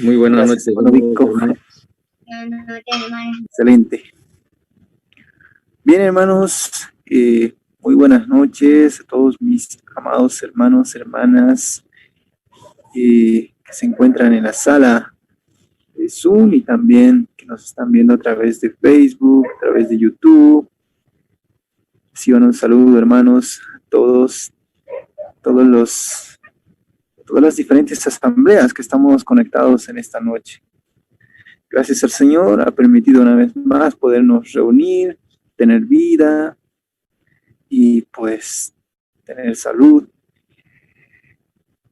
Muy buenas noches, hermano. Excelente. Bien, hermanos, muy buenas noches a todos mis amados hermanos, hermanas que se encuentran en la sala de Zoom y también que nos están viendo a través de Facebook, a través de YouTube. Reciban un saludo, hermanos, a todas las diferentes asambleas que estamos conectados en esta noche. Gracias al Señor, ha permitido una vez más podernos reunir, tener vida y pues tener salud.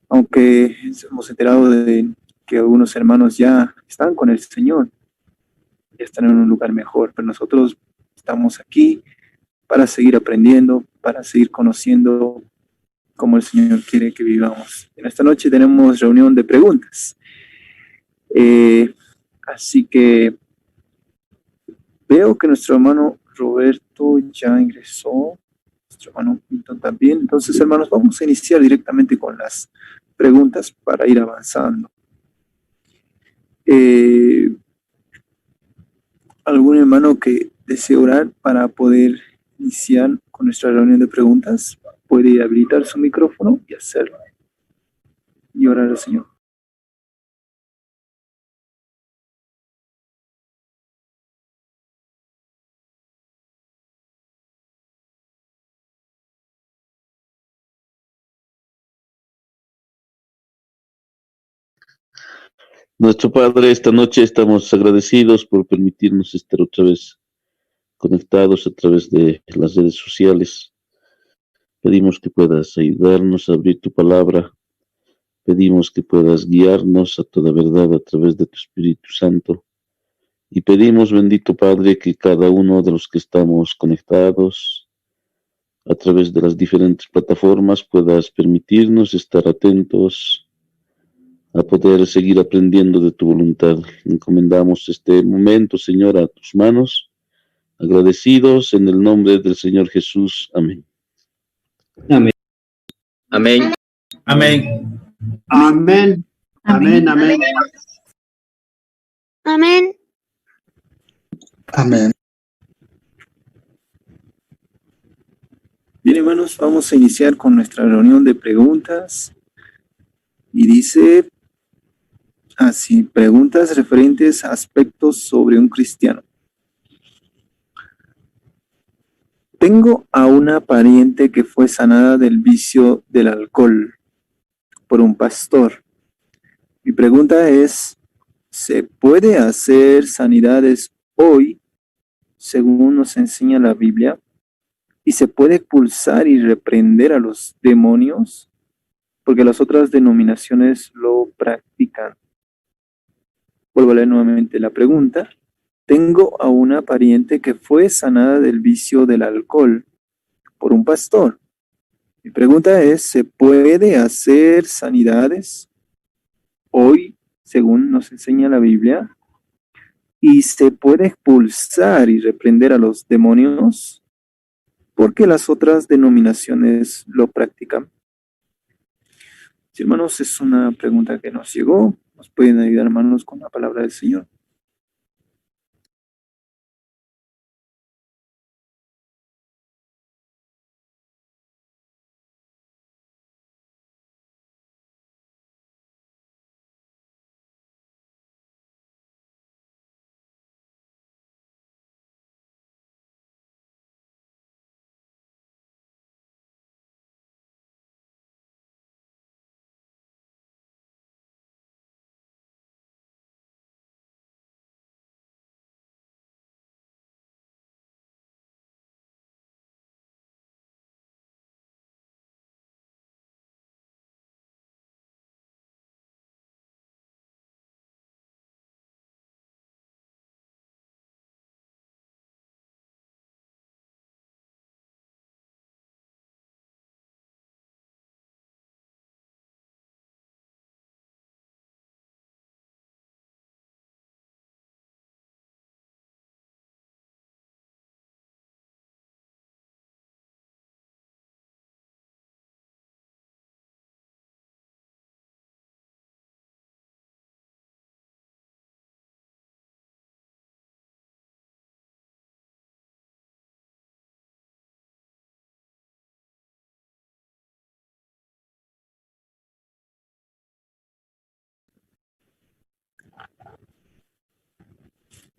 Aunque hemos enterado de que algunos hermanos ya están con el Señor, ya están en un lugar mejor, pero nosotros estamos aquí para seguir aprendiendo, para seguir conociendo cómo el Señor quiere que vivamos. En esta noche tenemos reunión de preguntas. Así que veo que nuestro hermano Roberto ya ingresó, nuestro hermano Milton también. Entonces, hermanos, vamos a iniciar directamente con las preguntas para ir avanzando. ¿Algún hermano que desee orar para poder iniciar con nuestra reunión de preguntas? Puede habilitar su micrófono y hacerlo. Y orar al Señor. Nuestro Padre, esta noche estamos agradecidos por permitirnos estar otra vez conectados a través de las redes sociales. Pedimos que puedas ayudarnos a abrir tu palabra. Pedimos que puedas guiarnos a toda verdad a través de tu Espíritu Santo. Y pedimos, bendito Padre, que cada uno de los que estamos conectados a través de las diferentes plataformas puedas permitirnos estar atentos a poder seguir aprendiendo de tu voluntad. Encomendamos este momento, Señor, a tus manos, agradecidos en el nombre del Señor Jesús. Amén. Amén. Amén. Amén. Amén. Amén. Amén. Amén. Amén. Bien, hermanos, vamos a iniciar con nuestra reunión de preguntas. Y dice así, preguntas referentes a aspectos sobre un cristiano. Tengo a una pariente que fue sanada del vicio del alcohol por un pastor. Mi pregunta es, ¿se puede hacer sanidades hoy según nos enseña la Biblia? ¿Y se puede expulsar y reprender a los demonios? Porque las otras denominaciones lo practican. Vuelvo a leer nuevamente la pregunta. Tengo a una pariente que fue sanada del vicio del alcohol por un pastor. Mi pregunta es, ¿se puede hacer sanidades hoy, según nos enseña la Biblia? ¿Y se puede expulsar y reprender a los demonios? Porque las otras denominaciones lo practican. Sí, hermanos, es una pregunta que nos llegó. Nos pueden ayudar, hermanos, con la palabra del Señor.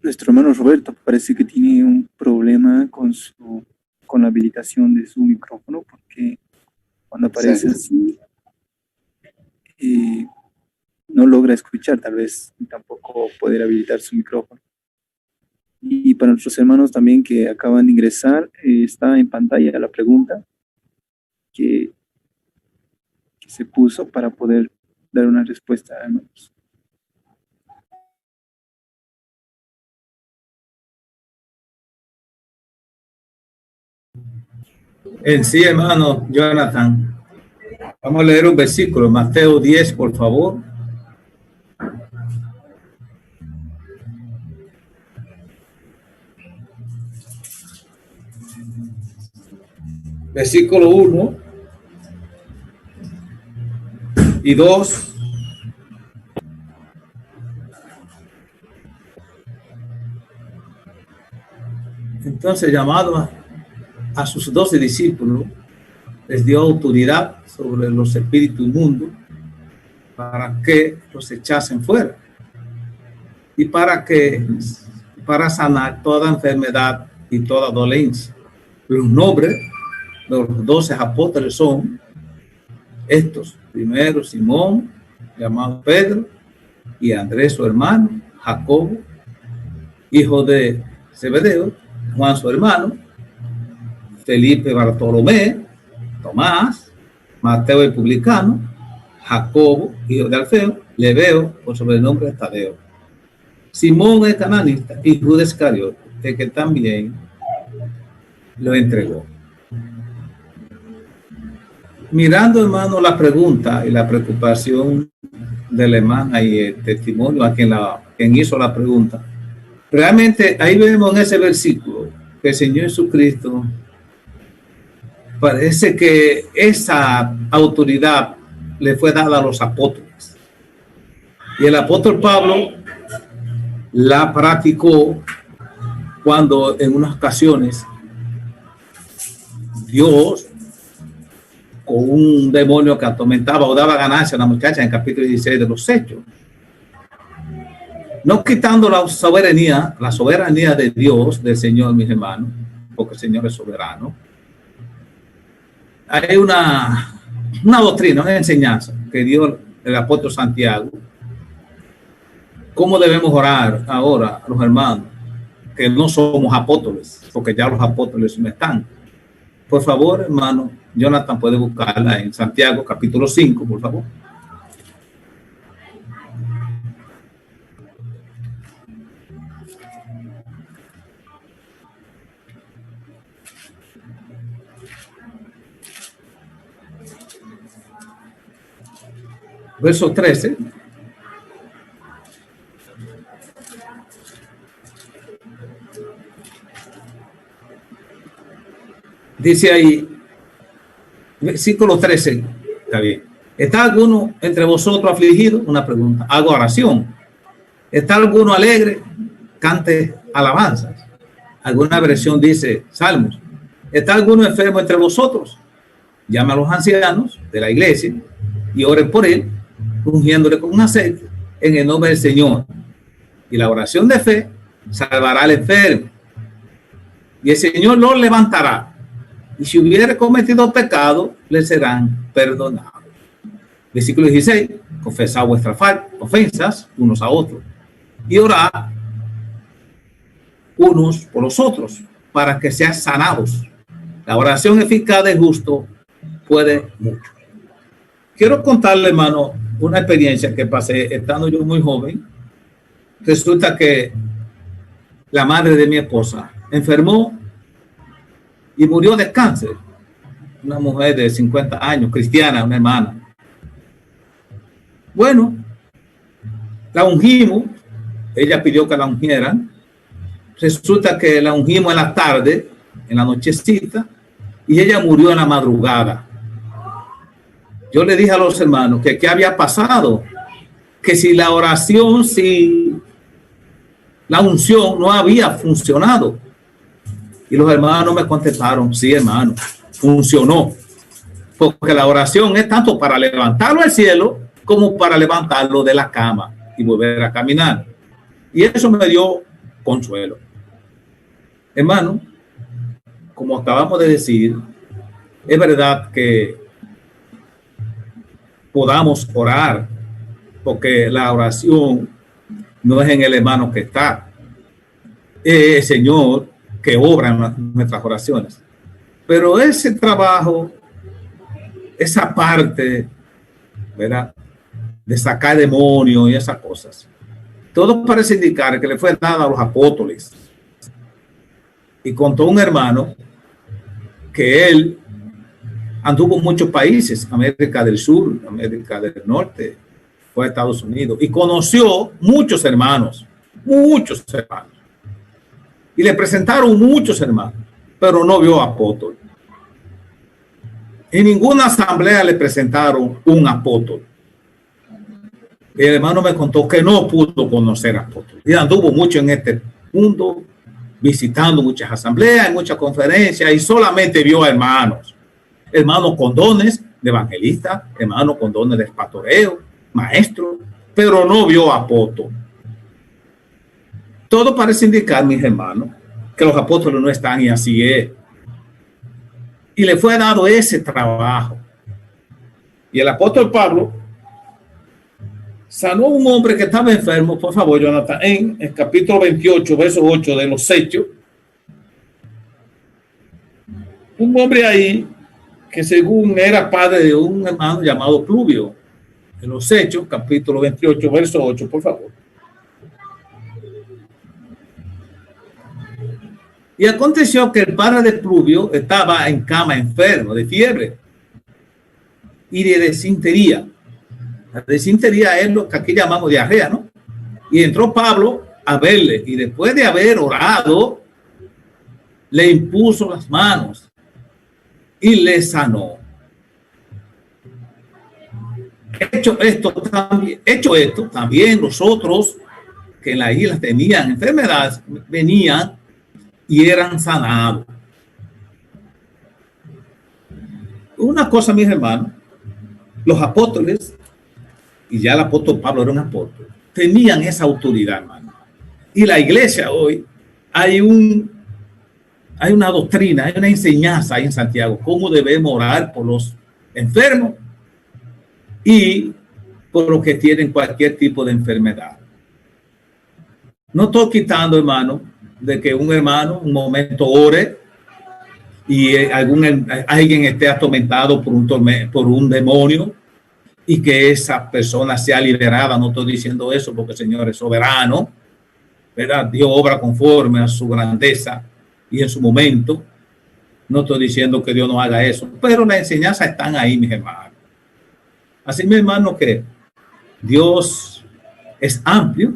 Nuestro hermano Roberto parece que tiene un problema con la habilitación de su micrófono, porque cuando aparece así no logra escuchar, tal vez tampoco poder habilitar su micrófono. Y para nuestros hermanos también que acaban de ingresar, está en pantalla la pregunta que se puso para poder dar una respuesta, hermanos. En sí, hermano Jonathan, vamos a leer un versículo, Mateo 10, por favor. Versículo 1 y 2. Entonces, llamado a sus 12 discípulos, les dio autoridad sobre los espíritus inmundos para que los echasen fuera y para sanar toda enfermedad y toda dolencia. Los nombres de los 12 apóstoles son estos: primero Simón, llamado Pedro, y Andrés su hermano, Jacobo, hijo de Zebedeo, Juan su hermano, Felipe, Bartolomé, Tomás, Mateo el publicano, Jacobo, hijo de Alfeo, Lebeo, por sobrenombre de Tadeo, Simón el cananista y Judas Iscariote, el que también lo entregó. Mirando, hermano, la pregunta y la preocupación de la hermana y el testimonio a quien hizo la pregunta, realmente ahí vemos en ese versículo que el Señor Jesucristo parece que esa autoridad le fue dada a los apóstoles. Y el apóstol Pablo la practicó cuando en unas ocasiones Dios, con un demonio que atormentaba o daba ganancia a una muchacha en el capítulo 16 de los Hechos, no quitando la soberanía de Dios, del Señor, mis hermanos, porque el Señor es soberano. Hay una doctrina, una enseñanza que dio el apóstol Santiago. ¿Cómo debemos orar ahora, los hermanos, que no somos apóstoles? Porque ya los apóstoles no están. Por favor, hermano, Jonathan puede buscarla en Santiago, capítulo 5, por favor. Verso 13. Dice ahí, versículo 13, está bien. ¿Está alguno entre vosotros afligido? Una pregunta. Hago oración. ¿Está alguno alegre? Cante alabanzas. Alguna versión dice salmos. ¿Está alguno enfermo entre vosotros? Llame a los ancianos de la iglesia y oren por él, ungiéndole con un aceite en el nombre del Señor. Y la oración de fe salvará al enfermo. Y el Señor lo levantará. Y si hubiere cometido pecado, le serán perdonados. Versículo 16. Confesad vuestras ofensas unos a otros y orad unos por los otros para que sean sanados. La oración eficaz del justo puede mucho. Quiero contarle, hermano, una experiencia que pasé estando yo muy joven. Resulta que la madre de mi esposa enfermó y murió de cáncer. Una mujer de 50 años, cristiana, una hermana. Bueno, la ungimos. Ella pidió que la ungieran. Resulta que la ungimos en la tarde, en la nochecita, y ella murió en la madrugada. Yo le dije a los hermanos que qué había pasado, que si la oración, si la unción no había funcionado. Y los hermanos me contestaron, sí, hermano, funcionó. Porque la oración es tanto para levantarlo al cielo como para levantarlo de la cama. y volver a caminar. Y eso me dio consuelo. Hermano, como acabamos de decir, es verdad que podamos orar, porque la oración no es en el hermano que está, es el Señor que obra en nuestras oraciones. Pero ese trabajo, esa parte, ¿verdad?, de sacar demonios y esas cosas, todo parece indicar que le fue dado a los apóstoles. Y contó un hermano que él anduvo en muchos países, América del Sur, América del Norte, fue a Estados Unidos y conoció muchos hermanos. Y le presentaron muchos hermanos, pero no vio apóstol. En ninguna asamblea le presentaron un apóstol. El hermano me contó que no pudo conocer apóstol. Y anduvo mucho en este mundo, visitando muchas asambleas, muchas conferencias, y solamente vio a hermanos con dones de evangelista, hermanos con dones de pastoreo, maestro, pero no vio apóstol. Todo parece indicar, mis hermanos, que los apóstoles no están, y así es. Y le fue dado ese trabajo. Y el apóstol Pablo sanó a un hombre que estaba enfermo, por favor, Jonathan, en el capítulo 28, verso 8 de los Hechos. Un hombre ahí que según era padre de un hermano llamado Pluvio. En los Hechos, capítulo 28, verso 8, por favor. Y aconteció que el padre de Pluvio estaba en cama enfermo de fiebre y de desintería. La desintería es lo que aquí llamamos diarrea, ¿no? Y entró Pablo a verle, y después de haber orado, le impuso las manos y le sanó. Hecho esto, también los otros que en la isla tenían enfermedades, venían y eran sanados. Una cosa, mis hermanos, los apóstoles, y ya el apóstol Pablo era un apóstol, tenían esa autoridad, hermano. Y la iglesia hoy, hay una doctrina, hay una enseñanza ahí en Santiago, cómo debemos orar por los enfermos y por los que tienen cualquier tipo de enfermedad. No estoy quitando, hermano, de que un hermano un momento ore y alguien esté atormentado por un demonio y que esa persona sea liberada. No estoy diciendo eso porque el Señor es soberano, ¿verdad? Dios obra conforme a su grandeza y en su momento. No estoy diciendo que Dios no haga eso, pero las enseñanzas están ahí, mis hermanos. Así, mi hermano, que Dios es amplio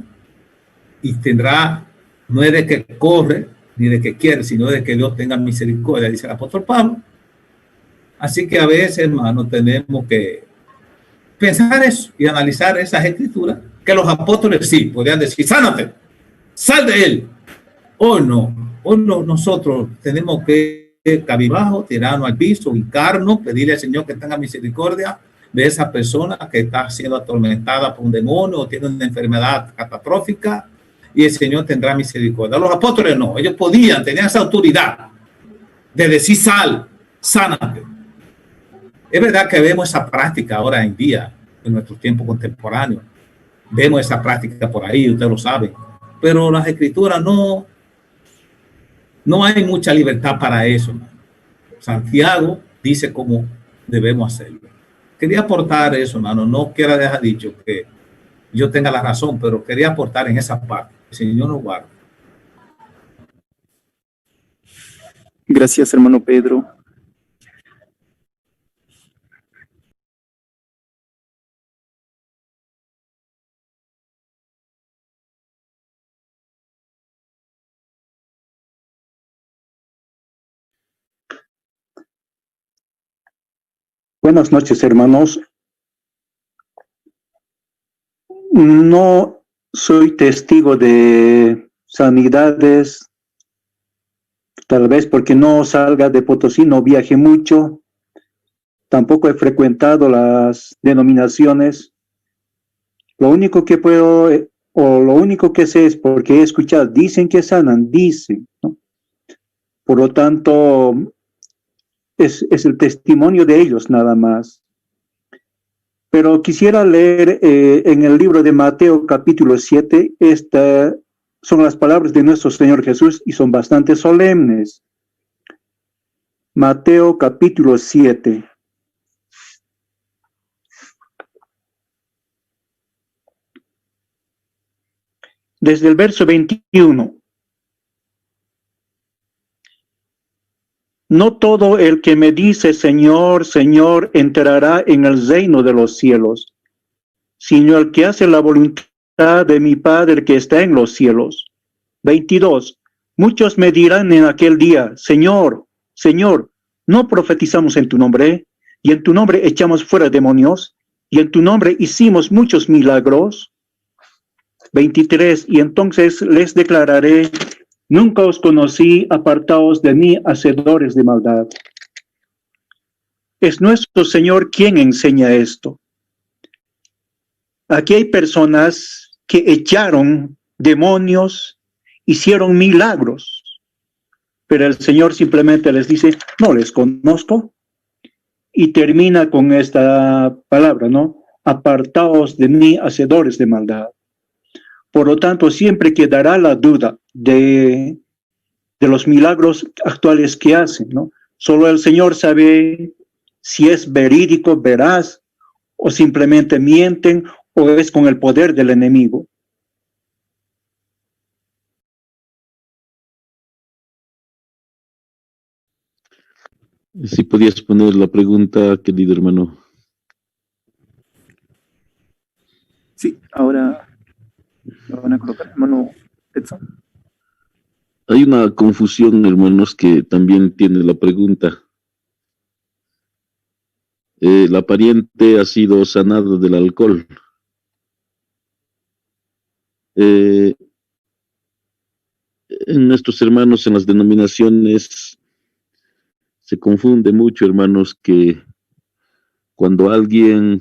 y tendrá, no es de que corre ni de que quiere, sino de que Dios tenga misericordia, dice el apóstol Pablo. Así que a veces, hermano, tenemos que pensar eso y analizar esas escrituras, que los apóstoles sí podían decir: sánate, sal de él. Hoy no, nosotros tenemos que cabizbajo, tirarnos al piso, hincarnos, pedirle al Señor que tenga misericordia de esa persona que está siendo atormentada por un demonio o tiene una enfermedad catastrófica, y el Señor tendrá misericordia. Los apóstoles no, ellos tenían esa autoridad de decir: sal, sánate. Es verdad que vemos esa práctica ahora en día, en nuestro tiempo contemporáneo. Vemos esa práctica por ahí, usted lo sabe. Pero las escrituras no hay mucha libertad para eso, ¿no? Santiago dice cómo debemos hacerlo. Quería aportar eso, hermano. No quiero dejar dicho que yo tenga la razón, pero quería aportar en esa parte. El Señor nos guarde. Gracias, hermano Pedro. Buenas noches, hermanos. No soy testigo de sanidades, tal vez porque no salga de Potosí, no viaje mucho. Tampoco he frecuentado las denominaciones, Lo único que puedo, o lo único que sé es porque he escuchado, dicen que sanan, dicen, ¿no? Por lo tanto, es el testimonio de ellos nada más. Pero quisiera leer en el libro de Mateo capítulo 7, estas son las palabras de nuestro Señor Jesús y son bastante solemnes. Mateo capítulo 7. Desde el verso 21. No todo el que me dice Señor, Señor, entrará en el reino de los cielos, sino el que hace la voluntad de mi Padre que está en los cielos. 22. Muchos me dirán en aquel día, Señor, Señor, ¿no profetizamos en tu nombre? Y en tu nombre echamos fuera demonios, y en tu nombre hicimos muchos milagros. 23. Y entonces les declararé, nunca os conocí, apartaos de mí, hacedores de maldad. Es nuestro Señor quien enseña esto. Aquí hay personas que echaron demonios, hicieron milagros, pero el Señor simplemente les dice, no les conozco, y termina con esta palabra, ¿no? Apartaos de mí, hacedores de maldad. Por lo tanto, siempre quedará la duda de los milagros actuales que hacen, ¿no? Solo el Señor sabe si es verídico, veraz, o simplemente mienten, o es con el poder del enemigo. Si podías poner la pregunta, querido hermano. Sí, ahora lo van a colocar, hermano Edson. Hay una confusión, hermanos, que también tiene la pregunta. La pariente ha sido sanada del alcohol. En nuestros hermanos, en las denominaciones, se confunde mucho, hermanos, que cuando alguien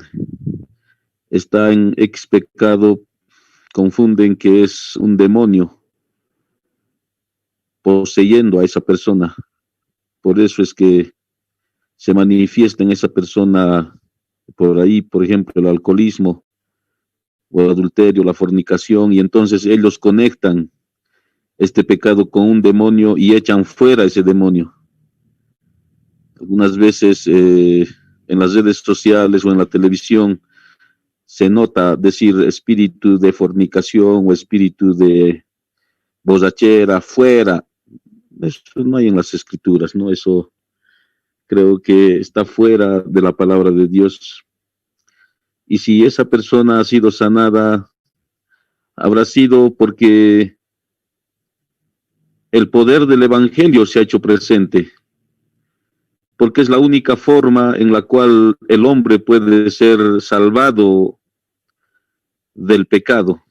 está en ex pecado, confunden que es un demonio poseyendo a esa persona. Por eso es que se manifiesta en esa persona por ahí, por ejemplo, el alcoholismo o el adulterio, la fornicación, y entonces ellos conectan este pecado con un demonio y echan fuera ese demonio. Algunas veces en las redes sociales o en la televisión se nota decir espíritu de fornicación o espíritu de borrachera, fuera. Eso no hay en las escrituras, ¿no? Eso creo que está fuera de la palabra de Dios. Y si esa persona ha sido sanada, habrá sido porque el poder del Evangelio se ha hecho presente, porque es la única forma en la cual el hombre puede ser salvado del pecado,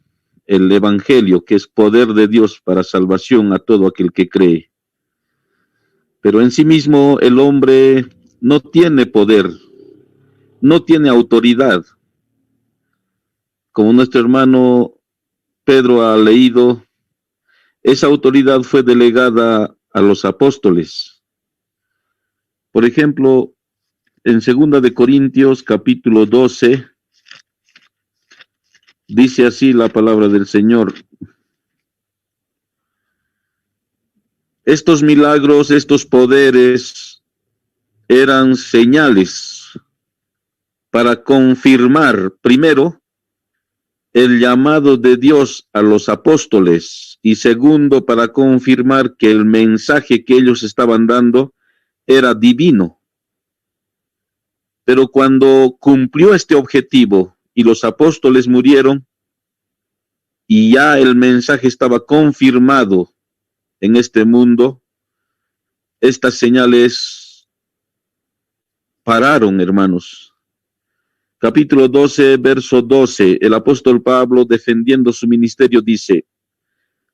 el Evangelio, que es poder de Dios para salvación a todo aquel que cree. Pero en sí mismo el hombre no tiene poder, no tiene autoridad. Como nuestro hermano Pedro ha leído, esa autoridad fue delegada a los apóstoles. Por ejemplo, en 2 de Corintios capítulo 12, dice así la palabra del Señor. Estos milagros, estos poderes eran señales para confirmar, primero, el llamado de Dios a los apóstoles y segundo, para confirmar que el mensaje que ellos estaban dando era divino. Pero cuando cumplió este objetivo y los apóstoles murieron y ya el mensaje estaba confirmado en este mundo, estas señales pararon, hermanos. Capítulo 12, verso 12, el apóstol Pablo, defendiendo su ministerio, dice,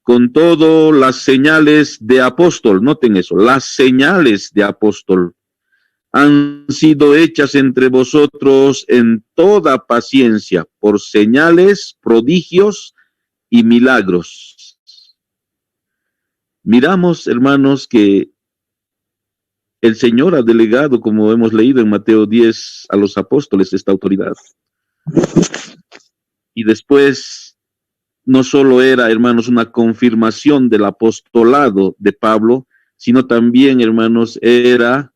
con todo las señales de apóstol, noten eso, las señales de apóstol han sido hechas entre vosotros en toda paciencia, por señales, prodigios y milagros. Miramos, hermanos, que el Señor ha delegado, como hemos leído en Mateo 10, a los apóstoles esta autoridad. Y después, no solo era, hermanos, una confirmación del apostolado de Pablo, sino también, hermanos, era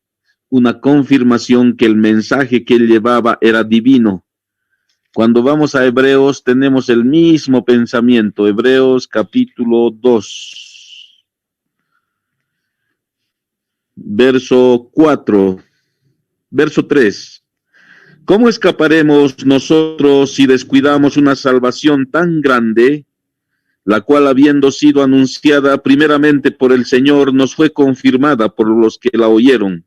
una confirmación que el mensaje que él llevaba era divino. Cuando vamos a Hebreos tenemos el mismo pensamiento. Hebreos capítulo 2, verso 4, verso 3. ¿Cómo escaparemos nosotros si descuidamos una salvación tan grande, la cual, habiendo sido anunciada primeramente por el Señor, nos fue confirmada por los que la oyeron?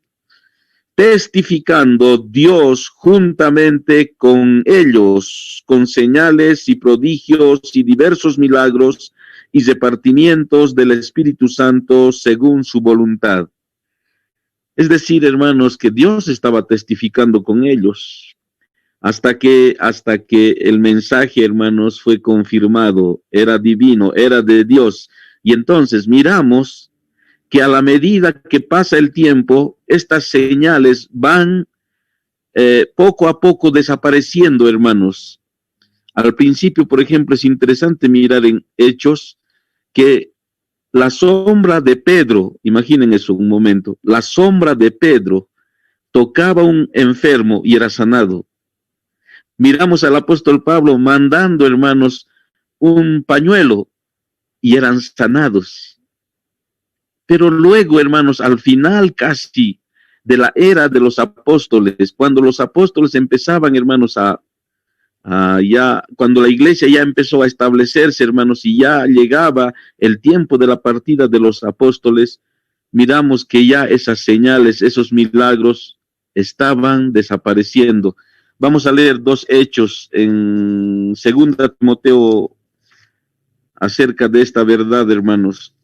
Testificando Dios juntamente con ellos, con señales y prodigios y diversos milagros y repartimientos del Espíritu Santo según su voluntad. Es decir, hermanos, que Dios estaba testificando con ellos hasta que el mensaje, hermanos, fue confirmado, era divino, era de Dios. Y entonces miramos que a la medida que pasa el tiempo, estas señales van poco a poco desapareciendo, hermanos. Al principio, por ejemplo, es interesante mirar en Hechos que la sombra de Pedro, imaginen eso un momento, la sombra de Pedro tocaba a un enfermo y era sanado. Miramos al apóstol Pablo mandando, hermanos, un pañuelo y eran sanados. Pero luego, hermanos, al final casi de la era de los apóstoles, cuando los apóstoles empezaban, hermanos, cuando la iglesia ya empezó a establecerse, hermanos, y ya llegaba el tiempo de la partida de los apóstoles, miramos que ya esas señales, esos milagros estaban desapareciendo. Vamos a leer dos hechos en 2 Timoteo acerca de esta verdad, hermanos.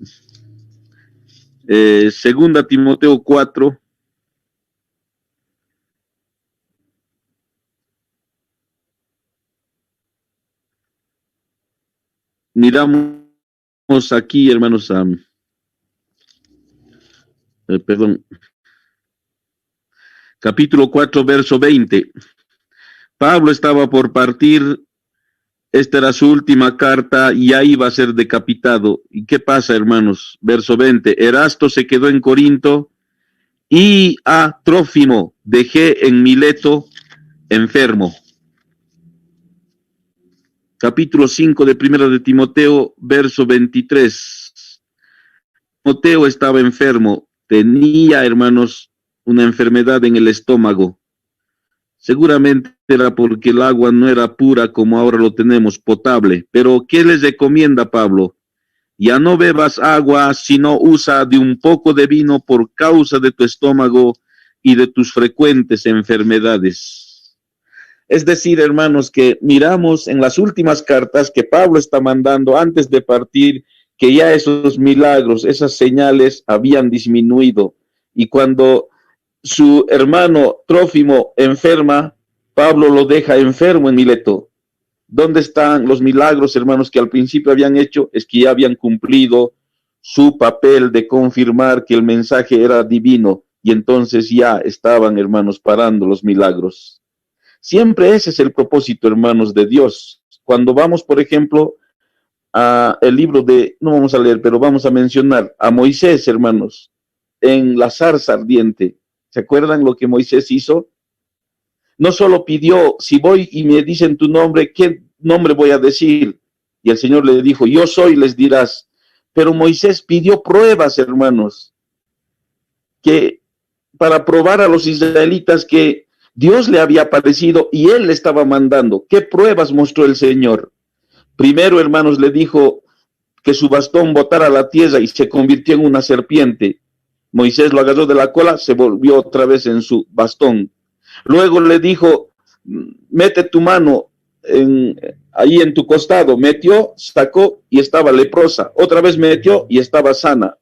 2 Timoteo 4. Miramos aquí, hermanos, capítulo 4, verso 20. Pablo estaba por partir, esta era su última carta, y ya iba a ser decapitado. ¿Y qué pasa, hermanos? Verso 20, Erasto se quedó en Corinto, y a Trófimo dejé en Mileto enfermo. Capítulo 5 de Primera de Timoteo, verso 23. Timoteo estaba enfermo, tenía, hermanos, una enfermedad en el estómago. Seguramente era porque el agua no era pura como ahora lo tenemos, potable. Pero ¿qué les recomienda Pablo? Ya no bebas agua, sino usa de un poco de vino por causa de tu estómago y de tus frecuentes enfermedades. Es decir, hermanos, que miramos en las últimas cartas que Pablo está mandando antes de partir, que ya esos milagros, esas señales habían disminuido. Y cuando su hermano Trófimo enferma, Pablo lo deja enfermo en Mileto. ¿Dónde están los milagros, hermanos, que al principio habían hecho? Es que ya habían cumplido su papel de confirmar que el mensaje era divino, y entonces ya estaban, hermanos, parando los milagros. Siempre ese es el propósito, hermanos, de Dios. Cuando vamos, por ejemplo, a el libro de, no vamos a leer, pero vamos a mencionar a Moisés, hermanos, en la zarza ardiente. ¿Se acuerdan lo que Moisés hizo? No solo pidió, si voy y me dicen tu nombre, ¿qué nombre voy a decir? Y el Señor le dijo, yo soy, les dirás. Pero Moisés pidió pruebas, hermanos, que para probar a los israelitas que Dios le había aparecido y él le estaba mandando. ¿Qué pruebas mostró el Señor? Primero, hermanos, le dijo que su bastón botara la tierra y se convirtió en una serpiente. Moisés lo agarró de la cola, se volvió otra vez en su bastón. Luego le dijo, mete tu mano ahí en tu costado. Metió, sacó y estaba leprosa. Otra vez metió y estaba sana.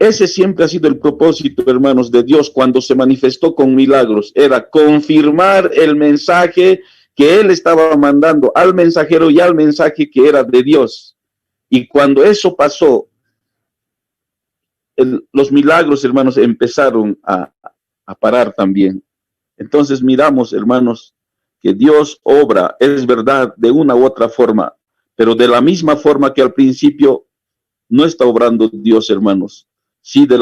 Ese siempre ha sido el propósito, hermanos, de Dios cuando se manifestó con milagros. Era confirmar el mensaje que Él estaba mandando al mensajero y al mensaje que era de Dios. Y cuando eso pasó, los milagros, hermanos, empezaron a parar también. Entonces miramos, hermanos, que Dios obra, es verdad, de una u otra forma, pero de la misma forma que al principio no está obrando Dios, hermanos. Sí, de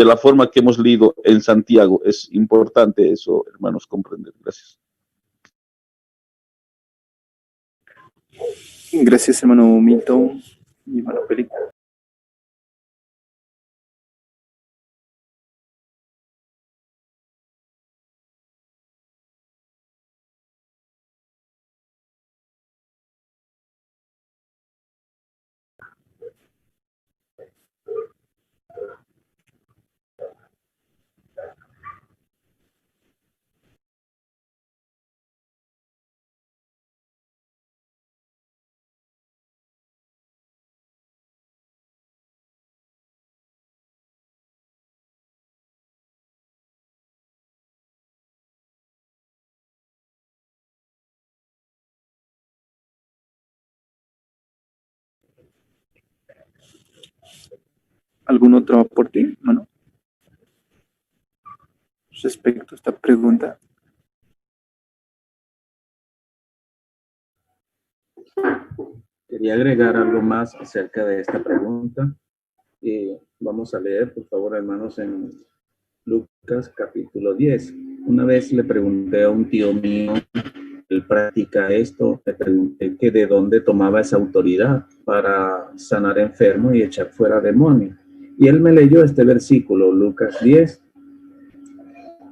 la forma que hemos leído en Santiago. Es importante eso, hermanos, comprender. Gracias. Gracias, hermano Milton y hermano Felipe. ¿Algún otro aporte, hermano? Respecto a esta pregunta. Quería agregar algo más acerca de esta pregunta. Vamos a leer, por favor, hermanos, en Lucas capítulo 10. Una vez le pregunté a un tío mío, él practica esto, le pregunté que de dónde tomaba esa autoridad para sanar enfermos y echar fuera demonios. Y él me leyó este versículo, Lucas 10,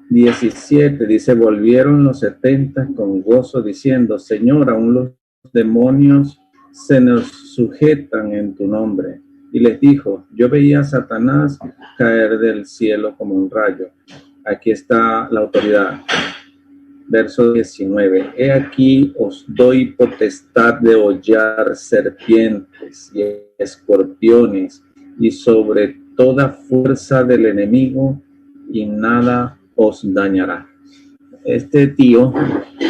17, dice, volvieron los 70 con gozo diciendo, Señor, aún los demonios se nos sujetan en tu nombre. Y les dijo, yo veía a Satanás caer del cielo como un rayo. Aquí está la autoridad. Verso 19, he aquí os doy potestad de hollar serpientes y escorpiones y sobre toda fuerza del enemigo y nada os dañará. Este tío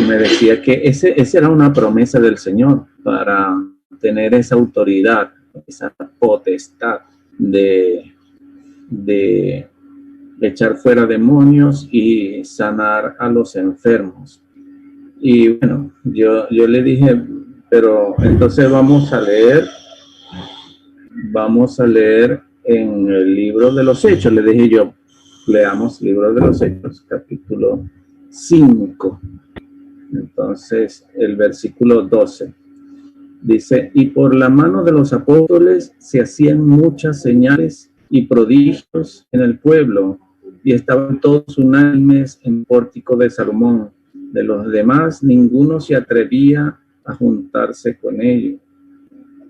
me decía que esa era una promesa del Señor para tener esa autoridad, esa potestad de echar fuera demonios y sanar a los enfermos. Y bueno, yo le dije, pero entonces vamos a leer en el libro de los Hechos. Le dije yo, leamos el libro de los Hechos, capítulo 5. Entonces, el versículo 12. Dice, y por la mano de los apóstoles se hacían muchas señales y prodigios en el pueblo, y estaban todos unánimes en pórtico de Salomón. De los demás, ninguno se atrevía a juntarse con ellos,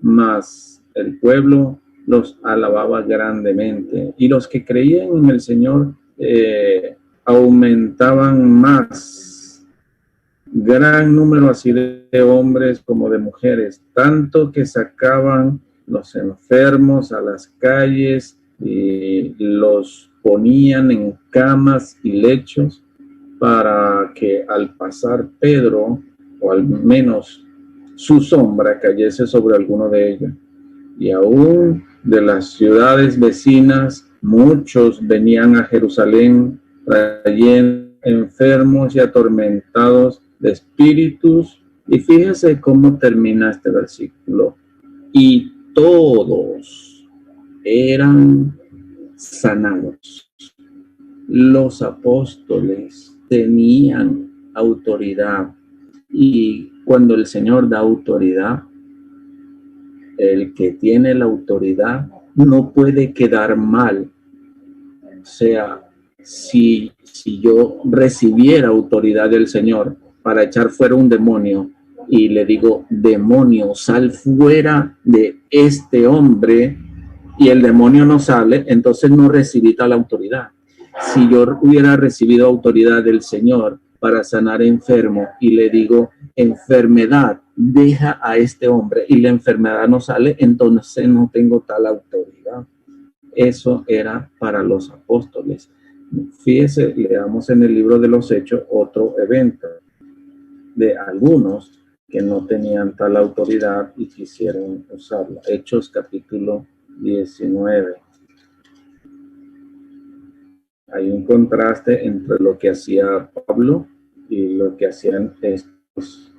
mas el pueblo los alababa grandemente, y los que creían en el Señor aumentaban más, gran número así de hombres como de mujeres, tanto que sacaban los enfermos a las calles y los ponían en camas y lechos para que al pasar Pedro, o al menos su sombra, cayese sobre alguno de ellos. Y aún de las ciudades vecinas, muchos venían a Jerusalén trayendo enfermos y atormentados de espíritus. Y fíjese cómo termina este versículo. Y todos eran sanados. Los apóstoles tenían autoridad, y cuando el Señor da autoridad, el que tiene la autoridad no puede quedar mal. O sea, si yo recibiera autoridad del Señor para echar fuera un demonio y le digo, demonio, sal fuera de este hombre, y el demonio no sale, entonces no recibí tal autoridad. Si yo hubiera recibido autoridad del Señor para sanar enfermo y le digo, enfermedad, deja a este hombre, y la enfermedad no sale, entonces no tengo tal autoridad. Eso era para los apóstoles. Fíjese, leamos en el libro de los Hechos otro evento de algunos que no tenían tal autoridad y quisieron usarla. Hechos capítulo 19. Hay un contraste entre lo que hacía Pablo y lo que hacían estos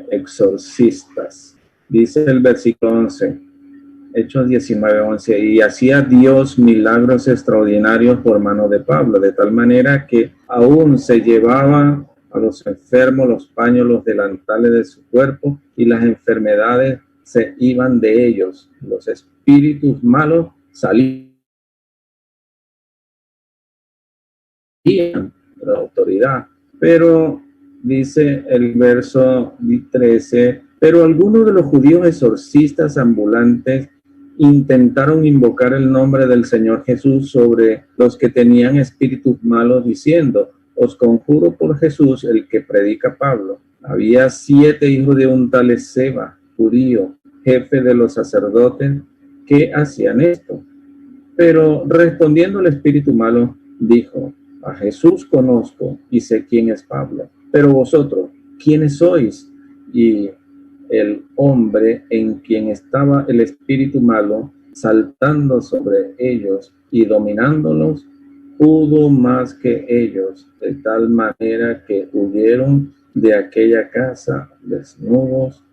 exorcistas. Dice el versículo 11, Hechos 19:11, y hacía Dios milagros extraordinarios por mano de Pablo, de tal manera que aún se llevaban a los enfermos los paños, los delantales de su cuerpo, y las enfermedades se iban de ellos. Los espíritus malos salían de la autoridad. Pero dice el verso 13, pero algunos de los judíos exorcistas ambulantes intentaron invocar el nombre del Señor Jesús sobre los que tenían espíritus malos, diciendo, os conjuro por Jesús, el que predica Pablo. Había 7 hijos de un tal Esceva, judío, jefe de los sacerdotes, que hacían esto. Pero respondiendo el espíritu malo, dijo, a Jesús conozco y sé quién es Pablo, pero vosotros, ¿quiénes sois? Y el hombre en quien estaba el espíritu malo, saltando sobre ellos y dominándolos, pudo más que ellos, de tal manera que huyeron de aquella casa desnudos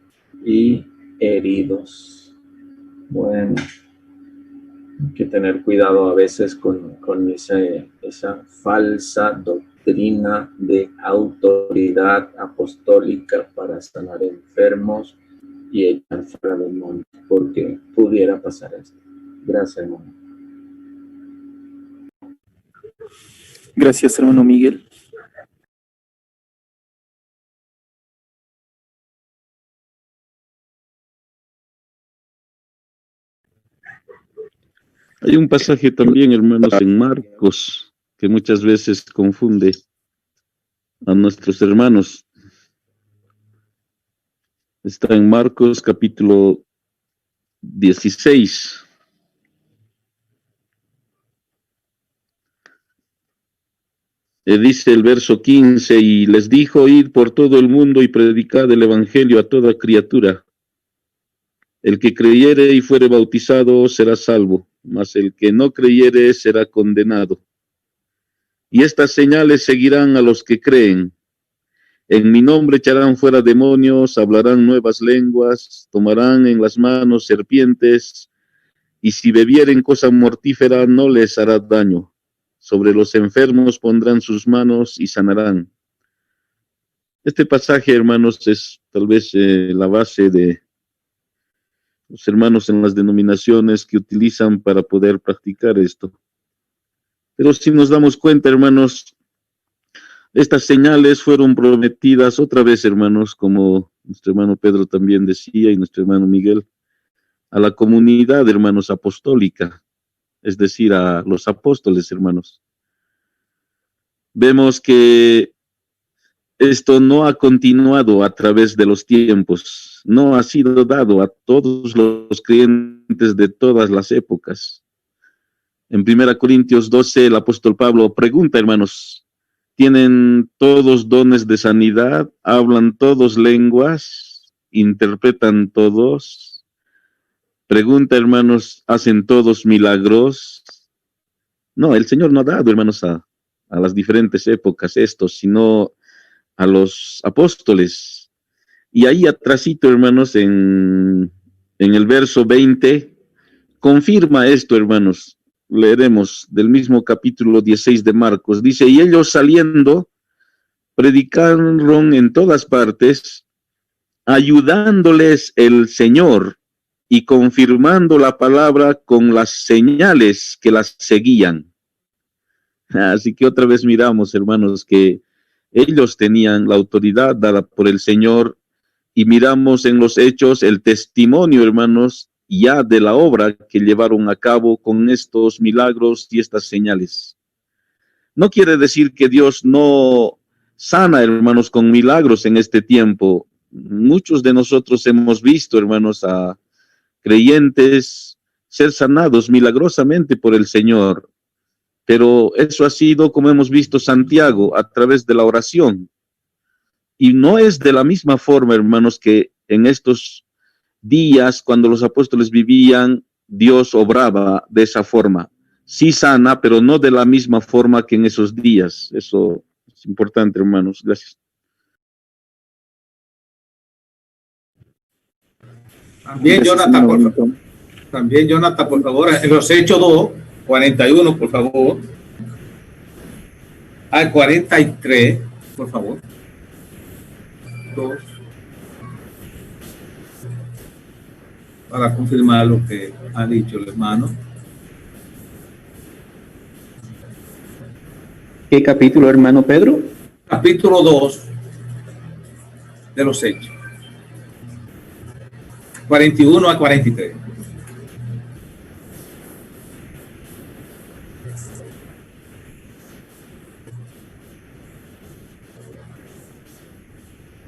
y heridos. Bueno, hay que tener cuidado a veces con esa falsa doctrina de autoridad apostólica para sanar enfermos y echar fuera demonios, porque pudiera pasar esto. Gracias, hermano. Gracias, hermano Miguel. Hay un pasaje también, hermanos, en Marcos, que muchas veces confunde a nuestros hermanos. Está en Marcos capítulo 16. Dice el verso 15, y les dijo, id por todo el mundo y predicad el evangelio a toda criatura. El que creyere y fuere bautizado será salvo, mas el que no creyere será condenado. Y estas señales seguirán a los que creen. En mi nombre echarán fuera demonios, hablarán nuevas lenguas, tomarán en las manos serpientes, y si bebieren cosa mortífera no les hará daño. Sobre los enfermos pondrán sus manos y sanarán. Este pasaje, hermanos, es tal vez la base de los hermanos en las denominaciones que utilizan para poder practicar esto. Pero si nos damos cuenta, hermanos, estas señales fueron prometidas otra vez, hermanos, como nuestro hermano Pedro también decía y nuestro hermano Miguel, a la comunidad, hermanos, apostólica, es decir, a los apóstoles, hermanos. Vemos que esto no ha continuado a través de los tiempos, no ha sido dado a todos los creyentes de todas las épocas. En 1 Corintios 12, el apóstol Pablo pregunta, hermanos, ¿tienen todos dones de sanidad? ¿Hablan todos lenguas? ¿Interpretan todos? Pregunta, hermanos, ¿hacen todos milagros? No, el Señor no ha dado, hermanos, a las diferentes épocas esto, sino a los apóstoles. Y ahí atrásito, hermanos, en el verso 20, confirma esto, hermanos. Leeremos del mismo capítulo 16 de Marcos. Dice, y ellos saliendo, predicaron en todas partes, ayudándoles el Señor y confirmando la palabra con las señales que las seguían. Así que otra vez miramos, hermanos, que ellos tenían la autoridad dada por el Señor y miramos en los hechos el testimonio, hermanos, ya de la obra que llevaron a cabo con estos milagros y estas señales. No quiere decir que Dios no sana, hermanos, con milagros en este tiempo. Muchos de nosotros hemos visto, hermanos, a creyentes ser sanados milagrosamente por el Señor. Pero eso ha sido, como hemos visto, Santiago, a través de la oración. Y no es de la misma forma, hermanos, que en estos días, cuando los apóstoles vivían, Dios obraba de esa forma. Sí sana, pero no de la misma forma que en esos días. Eso es importante, hermanos. Gracias. También Jonathan, por favor. También Jonathan, por favor, en los Hechos 2, 41, por favor. Al 43, por favor. 2. Para confirmar lo que ha dicho el hermano. ¿Qué capítulo, hermano Pedro? Capítulo 2 de los Hechos. 41 a 43.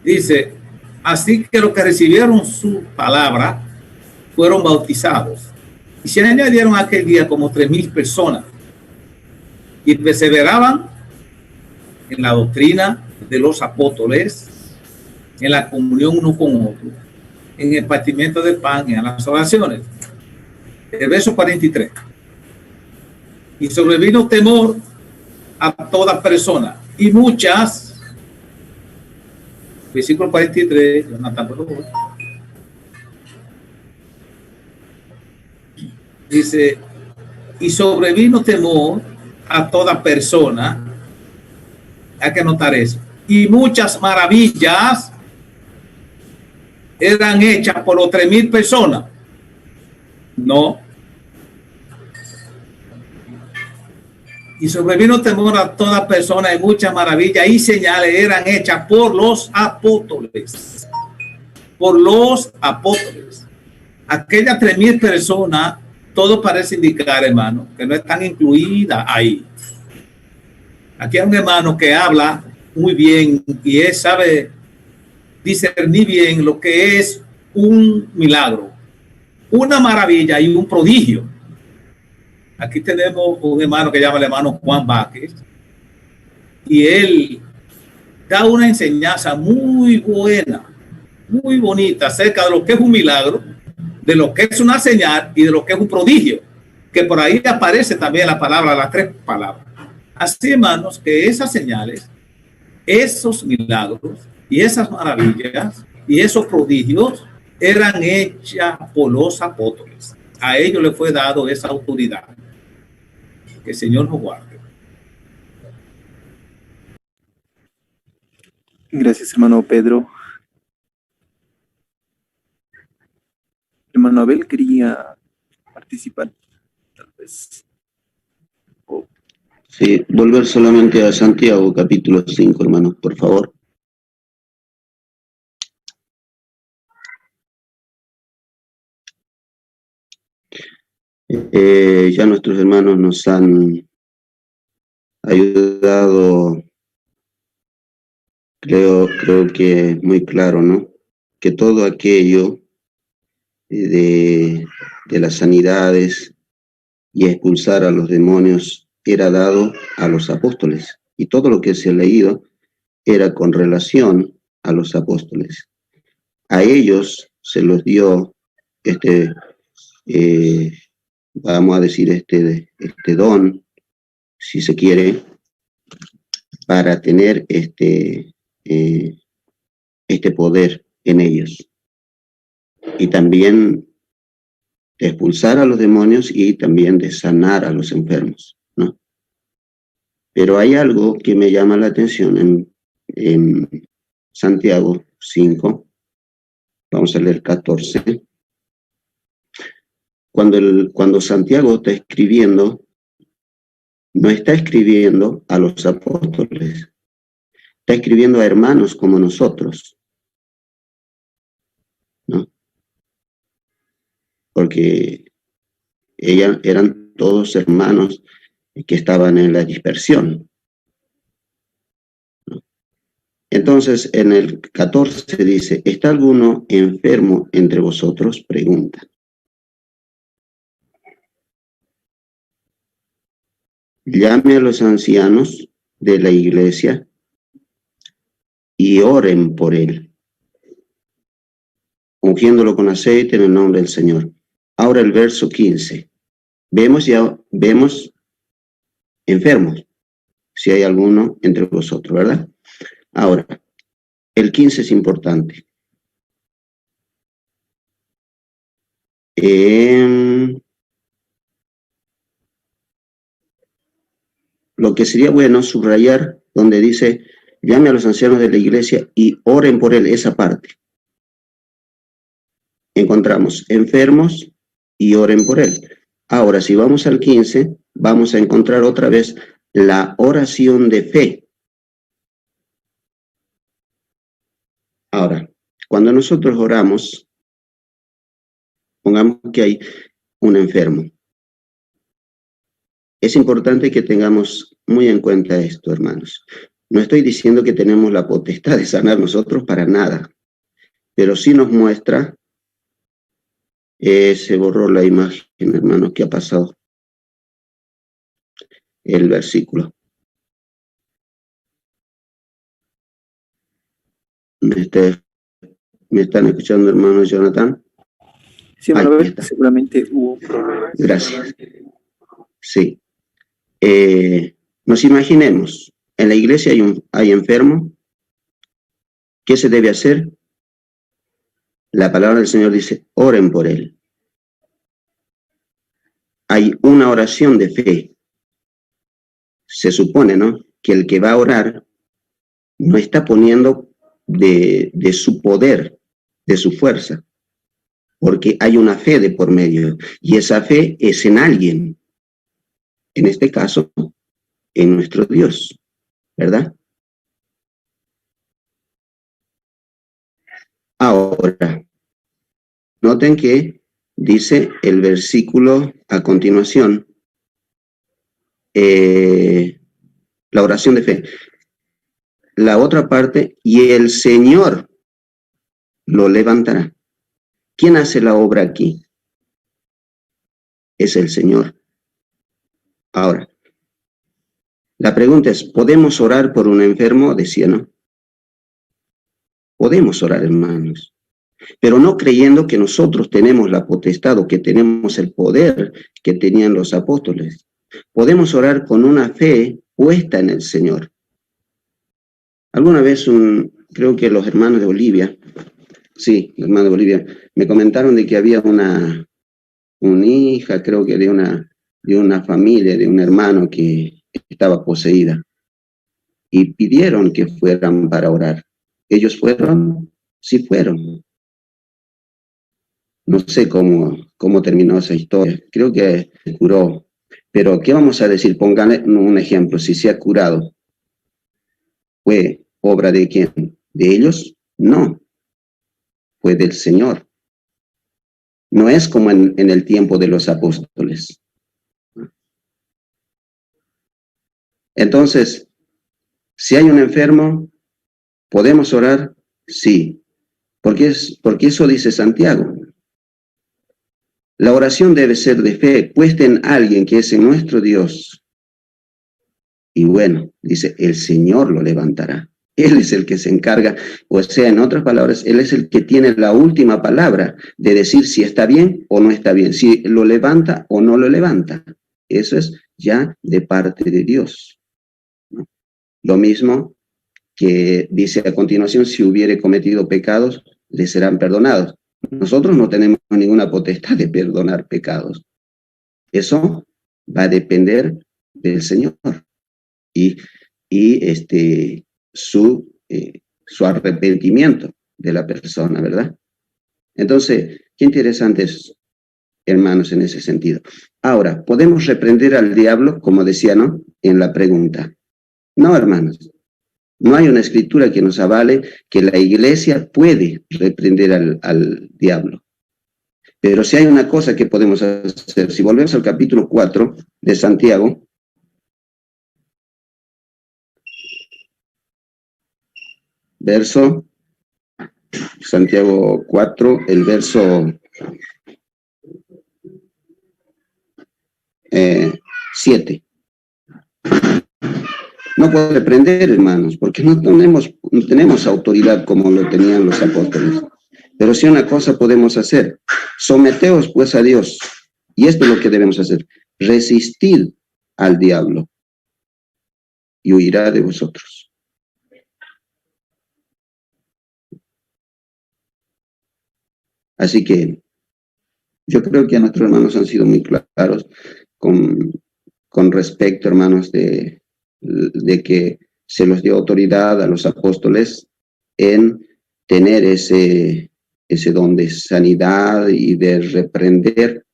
Dice, así que los que recibieron su palabra fueron bautizados. Y se añadieron aquel día como 3,000 personas. Y perseveraban en la doctrina de los apóstoles, en la comunión uno con otro, en el partimiento de pan y en las oraciones. El verso 43. Y sobrevino temor a toda persona, y muchas, versículo 43, Jonathan, por favor. Dice, y sobrevino temor a toda persona. Hay que notar eso. Y muchas maravillas eran hechas por los 3,000 personas. No. Y sobrevino temor a toda persona, y muchas maravillas y señales eran hechas por los apóstoles. Por los apóstoles. Aquellas 3,000 personas, todo parece indicar, hermano, que no están incluidas ahí. Aquí hay un hermano que habla muy bien y él sabe discernir bien lo que es un milagro, una maravilla y un prodigio. Aquí tenemos un hermano que llama el hermano Juan Vázquez y él da una enseñanza muy buena, muy bonita acerca de lo que es un milagro, de lo que es una señal y de lo que es un prodigio, que por ahí aparece también la palabra, las 3 palabras. Así, hermanos, que esas señales, esos milagros y esas maravillas y esos prodigios eran hechas por los apóstoles. A ellos les fue dado esa autoridad. Que el Señor nos guarde. Gracias, hermano Pedro. Hermano Abel quería participar, tal vez. Sí, volver solamente a Santiago, capítulo 5, hermanos, por favor. Ya nuestros hermanos nos han ayudado, creo que muy claro, ¿no? Que todo aquello de las sanidades y expulsar a los demonios era dado a los apóstoles, y todo lo que se ha leído era con relación a los apóstoles. A ellos se los dio vamos a decir este don, si se quiere, para tener este poder en ellos, y también de expulsar a los demonios y también de sanar a los enfermos, ¿no? Pero hay algo que me llama la atención en Santiago 5, vamos a leer 14. Cuando Santiago está escribiendo, no está escribiendo a los apóstoles, está escribiendo a hermanos como nosotros, ¿no? Porque eran todos hermanos que estaban en la dispersión, ¿no? Entonces, en el 14 dice, ¿está alguno enfermo entre vosotros? Pregunta. llame a los ancianos de la iglesia y oren por él, ungiéndolo con aceite en el nombre del Señor. Ahora el verso 15. Vemos enfermos, si hay alguno entre vosotros, ¿verdad? Ahora, el 15 es importante. Lo que sería bueno subrayar donde dice, llame a los ancianos de la iglesia y oren por él, esa parte. Encontramos enfermos y oren por él. Ahora, si vamos al 15, vamos a encontrar otra vez la oración de fe. Ahora, cuando nosotros oramos, pongamos que hay un enfermo. Es importante que tengamos muy en cuenta esto, hermanos. No estoy diciendo que tenemos la potestad de sanar nosotros para nada, pero sí nos muestra, se borró la imagen, hermanos, ¿qué ha pasado? El versículo. ¿Me están escuchando, hermano Jonathan? Sí, hermano, seguramente hubo un problema. Gracias. Sí. Nos imaginemos, en la iglesia hay enfermo. ¿Qué se debe hacer? La palabra del Señor dice, oren por él. Hay una oración de fe. Se supone, ¿no?, que el que va a orar no está poniendo de su poder, de su fuerza, porque hay una fe de por medio, y esa fe es en alguien, en este caso, en nuestro Dios, ¿verdad? Ahora, noten que dice el versículo a continuación, la oración de fe. La otra parte, y el Señor lo levantará. ¿Quién hace la obra aquí? Es el Señor. Ahora, la pregunta es, ¿podemos orar por un enfermo? Decía, ¿no? Podemos orar, hermanos, pero no creyendo que nosotros tenemos la potestad o que tenemos el poder que tenían los apóstoles. Podemos orar con una fe puesta en el Señor. Alguna vez, creo que los hermanos de Bolivia, sí, los hermanos de Bolivia, me comentaron de que había una hija, creo que de una familia, de un hermano que estaba poseída, y pidieron que fueran para orar. ¿Ellos fueron? Sí fueron. No sé cómo terminó esa historia. Creo que se curó. Pero, ¿qué vamos a decir? Pongan un ejemplo. Si se ha curado, ¿fue obra de quién? ¿De ellos? No. Fue del Señor. No es como en el tiempo de los apóstoles. Entonces, si hay un enfermo, ¿podemos orar? Sí. Porque eso dice Santiago. La oración debe ser de fe, puesta en alguien que es en nuestro Dios. Y bueno, dice, el Señor lo levantará. Él es el que se encarga, o sea, en otras palabras, Él es el que tiene la última palabra de decir si está bien o no está bien, si lo levanta o no lo levanta. Eso es ya de parte de Dios, ¿no? Lo mismo que dice a continuación, si hubiere cometido pecados, le serán perdonados. Nosotros no tenemos ninguna potestad de perdonar pecados. Eso va a depender del Señor y su arrepentimiento de la persona, ¿verdad? Entonces, qué interesante es, hermanos, en ese sentido. Ahora, ¿podemos reprender al diablo, como decía, ¿no?, en la pregunta? No, hermanos. No hay una escritura que nos avale que la iglesia puede reprender al diablo. Pero si hay una cosa que podemos hacer, si volvemos al capítulo 4 de Santiago, Santiago 4, el verso 7. No puede reprender, hermanos, porque no tenemos autoridad como lo tenían los apóstoles. Pero sí una cosa podemos hacer: someteos pues a Dios. Y esto es lo que debemos hacer: resistid al diablo y huirá de vosotros. Así que yo creo que nuestros hermanos han sido muy claros con respecto, hermanos, de que se les dio autoridad a los apóstoles en tener ese don de sanidad y de reprender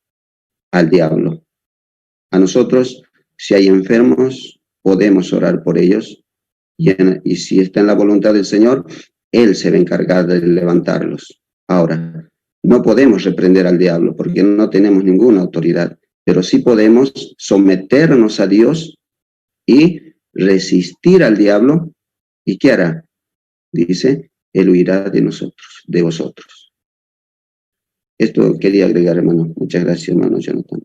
al diablo. A nosotros, si hay enfermos, podemos orar por ellos, y si está en la voluntad del Señor, Él se va a encargar de levantarlos. Ahora, no podemos reprender al diablo porque no tenemos ninguna autoridad, pero sí podemos someternos a Dios y resistir al diablo. ¿Y qué hará? Dice, Él huirá de nosotros, de vosotros. Esto quería agregar, hermano. Muchas gracias, hermano Jonathan.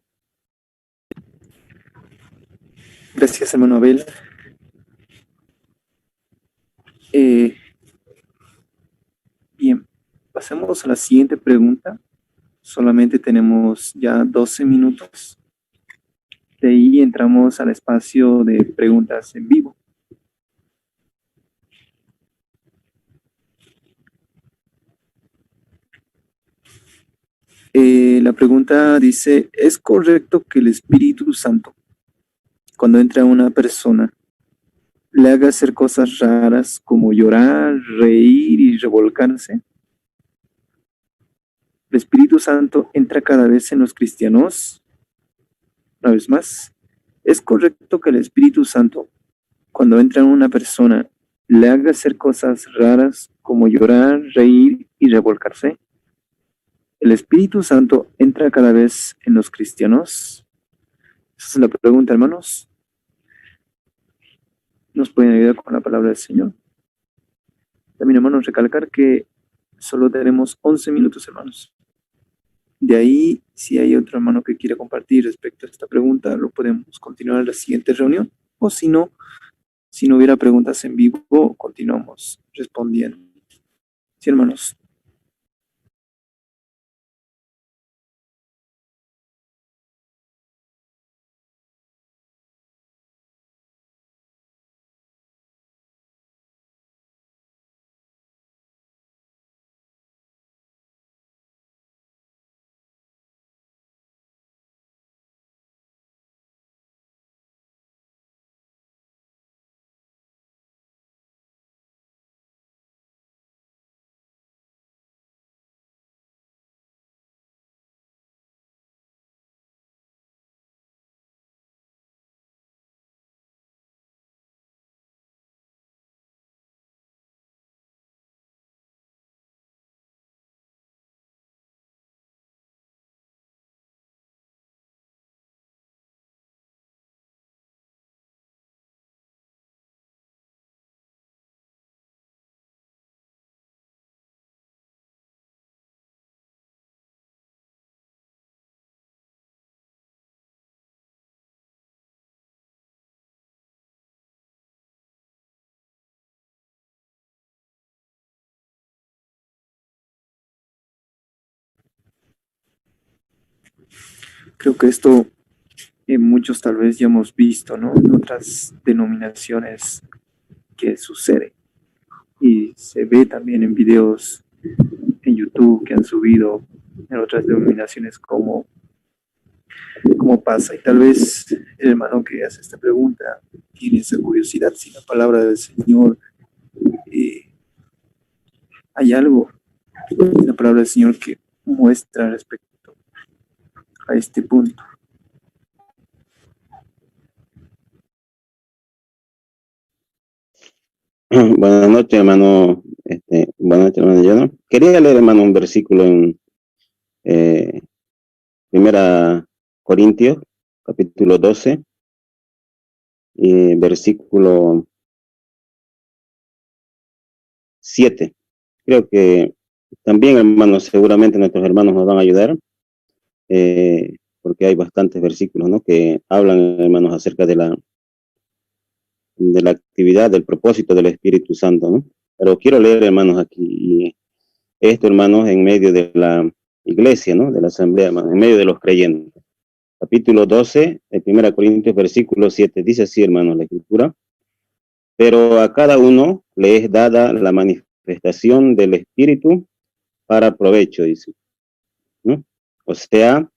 Gracias, hermano Abel. Bien, pasemos a la siguiente pregunta. Solamente tenemos ya 12 minutos. De ahí entramos al espacio de preguntas en vivo. La pregunta dice: ¿es correcto que el Espíritu Santo, cuando entra a una persona, le haga hacer cosas raras como llorar, reír y revolcarse? ¿El Espíritu Santo entra cada vez en los cristianos? Una vez más, ¿es correcto que el Espíritu Santo, cuando entra en una persona, le haga hacer cosas raras como llorar, reír y revolcarse? ¿El Espíritu Santo entra cada vez en los cristianos? Esa es la pregunta, hermanos. ¿Nos pueden ayudar con la palabra del Señor? También, hermanos, recalcar que solo tenemos 11 minutos, hermanos. De ahí, si hay otro hermano que quiera compartir respecto a esta pregunta, lo podemos continuar en la siguiente reunión. O si no hubiera preguntas en vivo, continuamos respondiendo. Sí, hermanos. Creo que esto muchos tal vez ya hemos visto, ¿no? En otras denominaciones que sucede. Y se ve también en videos en YouTube que han subido en otras denominaciones cómo pasa. Y tal vez el hermano que hace esta pregunta tiene esa curiosidad si la palabra del Señor hay algo en la palabra del Señor que muestra respecto a este punto. Buenas noches, hermano. Buenas noches, hermano. Yo no quería leer, hermano, un versículo en Primera Corintios, capítulo 12, y versículo 7. Creo que también, hermanos, seguramente nuestros hermanos nos van a ayudar, porque hay bastantes versículos, ¿no?, que hablan, hermanos, acerca de la actividad, del propósito del Espíritu Santo, ¿no? Pero quiero leer, hermanos, aquí esto, hermanos, en medio de la iglesia, ¿no? De la asamblea, hermanos, en medio de los creyentes. Capítulo 12, de 1 Corintios, versículo 7, dice así, hermanos, la Escritura: pero a cada uno le es dada la manifestación del Espíritu para provecho, dice, ¿no? O sea,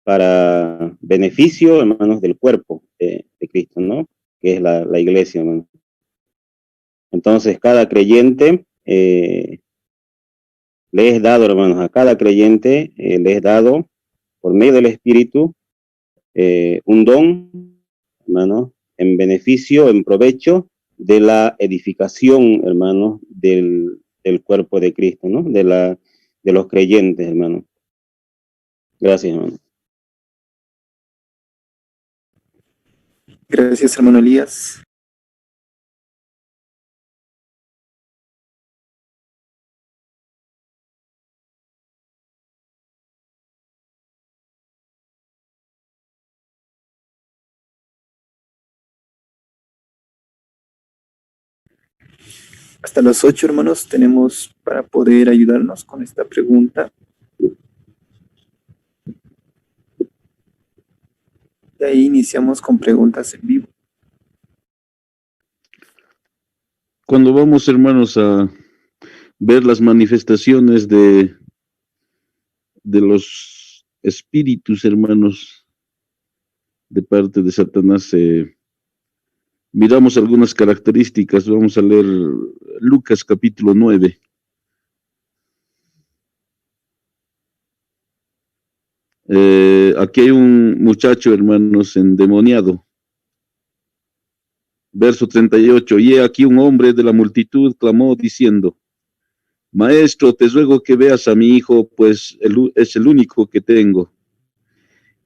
para beneficio, hermanos, del cuerpo de Cristo, ¿no? Que es la iglesia, hermanos. Entonces, cada creyente le es dado, hermanos, a cada creyente le es dado, por medio del Espíritu, un don, hermanos, en beneficio, en provecho de la edificación, hermanos, del cuerpo de Cristo, ¿no? De los creyentes, hermanos. Gracias, hermano. Gracias, hermano Elías. Hasta las 8, hermanos, tenemos para poder ayudarnos con esta pregunta. De ahí iniciamos con preguntas en vivo. Cuando vamos, hermanos, a ver las manifestaciones de los espíritus, hermanos, de parte de Satanás, miramos algunas características. Vamos a leer Lucas capítulo 9. Aquí hay un muchacho, hermanos, endemoniado. Verso 38. Y he aquí un hombre de la multitud clamó diciendo: Maestro, te ruego que veas a mi hijo, pues es el único que tengo.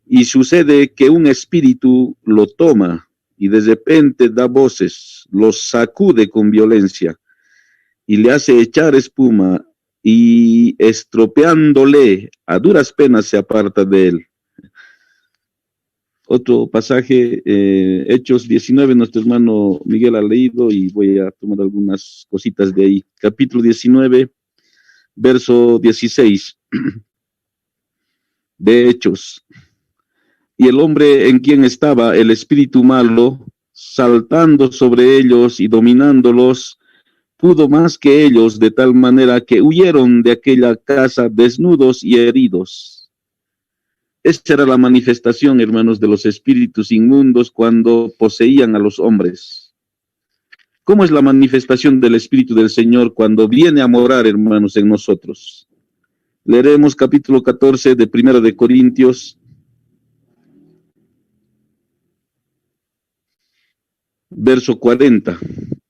Y sucede que un espíritu lo toma y de repente da voces, lo sacude con violencia y le hace echar espuma, y estropeándole a duras penas se aparta de él. Otro pasaje, Hechos 19, nuestro hermano Miguel ha leído y voy a tomar algunas cositas de ahí. Capítulo 19, verso 16 de Hechos. Y el hombre en quien estaba el espíritu malo, saltando sobre ellos y dominándolos, pudo más que ellos, de tal manera que huyeron de aquella casa desnudos y heridos. Esta era la manifestación, hermanos, de los espíritus inmundos cuando poseían a los hombres. ¿Cómo es la manifestación del Espíritu del Señor cuando viene a morar, hermanos, en nosotros? Leeremos capítulo 14 de 1 de Corintios, verso 40,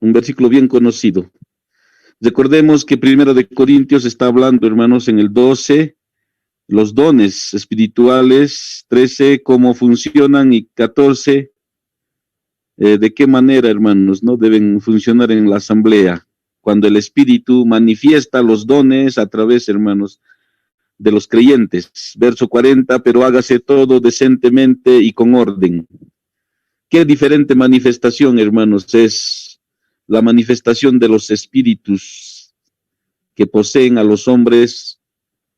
un versículo bien conocido. Recordemos que 1 de Corintios está hablando, hermanos, en el 12, los dones espirituales, 13, cómo funcionan, y 14, de qué manera, hermanos, no deben funcionar en la asamblea, cuando el Espíritu manifiesta los dones a través, hermanos, de los creyentes. Verso 40, pero hágase todo decentemente y con orden. Qué diferente manifestación, hermanos, es la manifestación de los espíritus que poseen a los hombres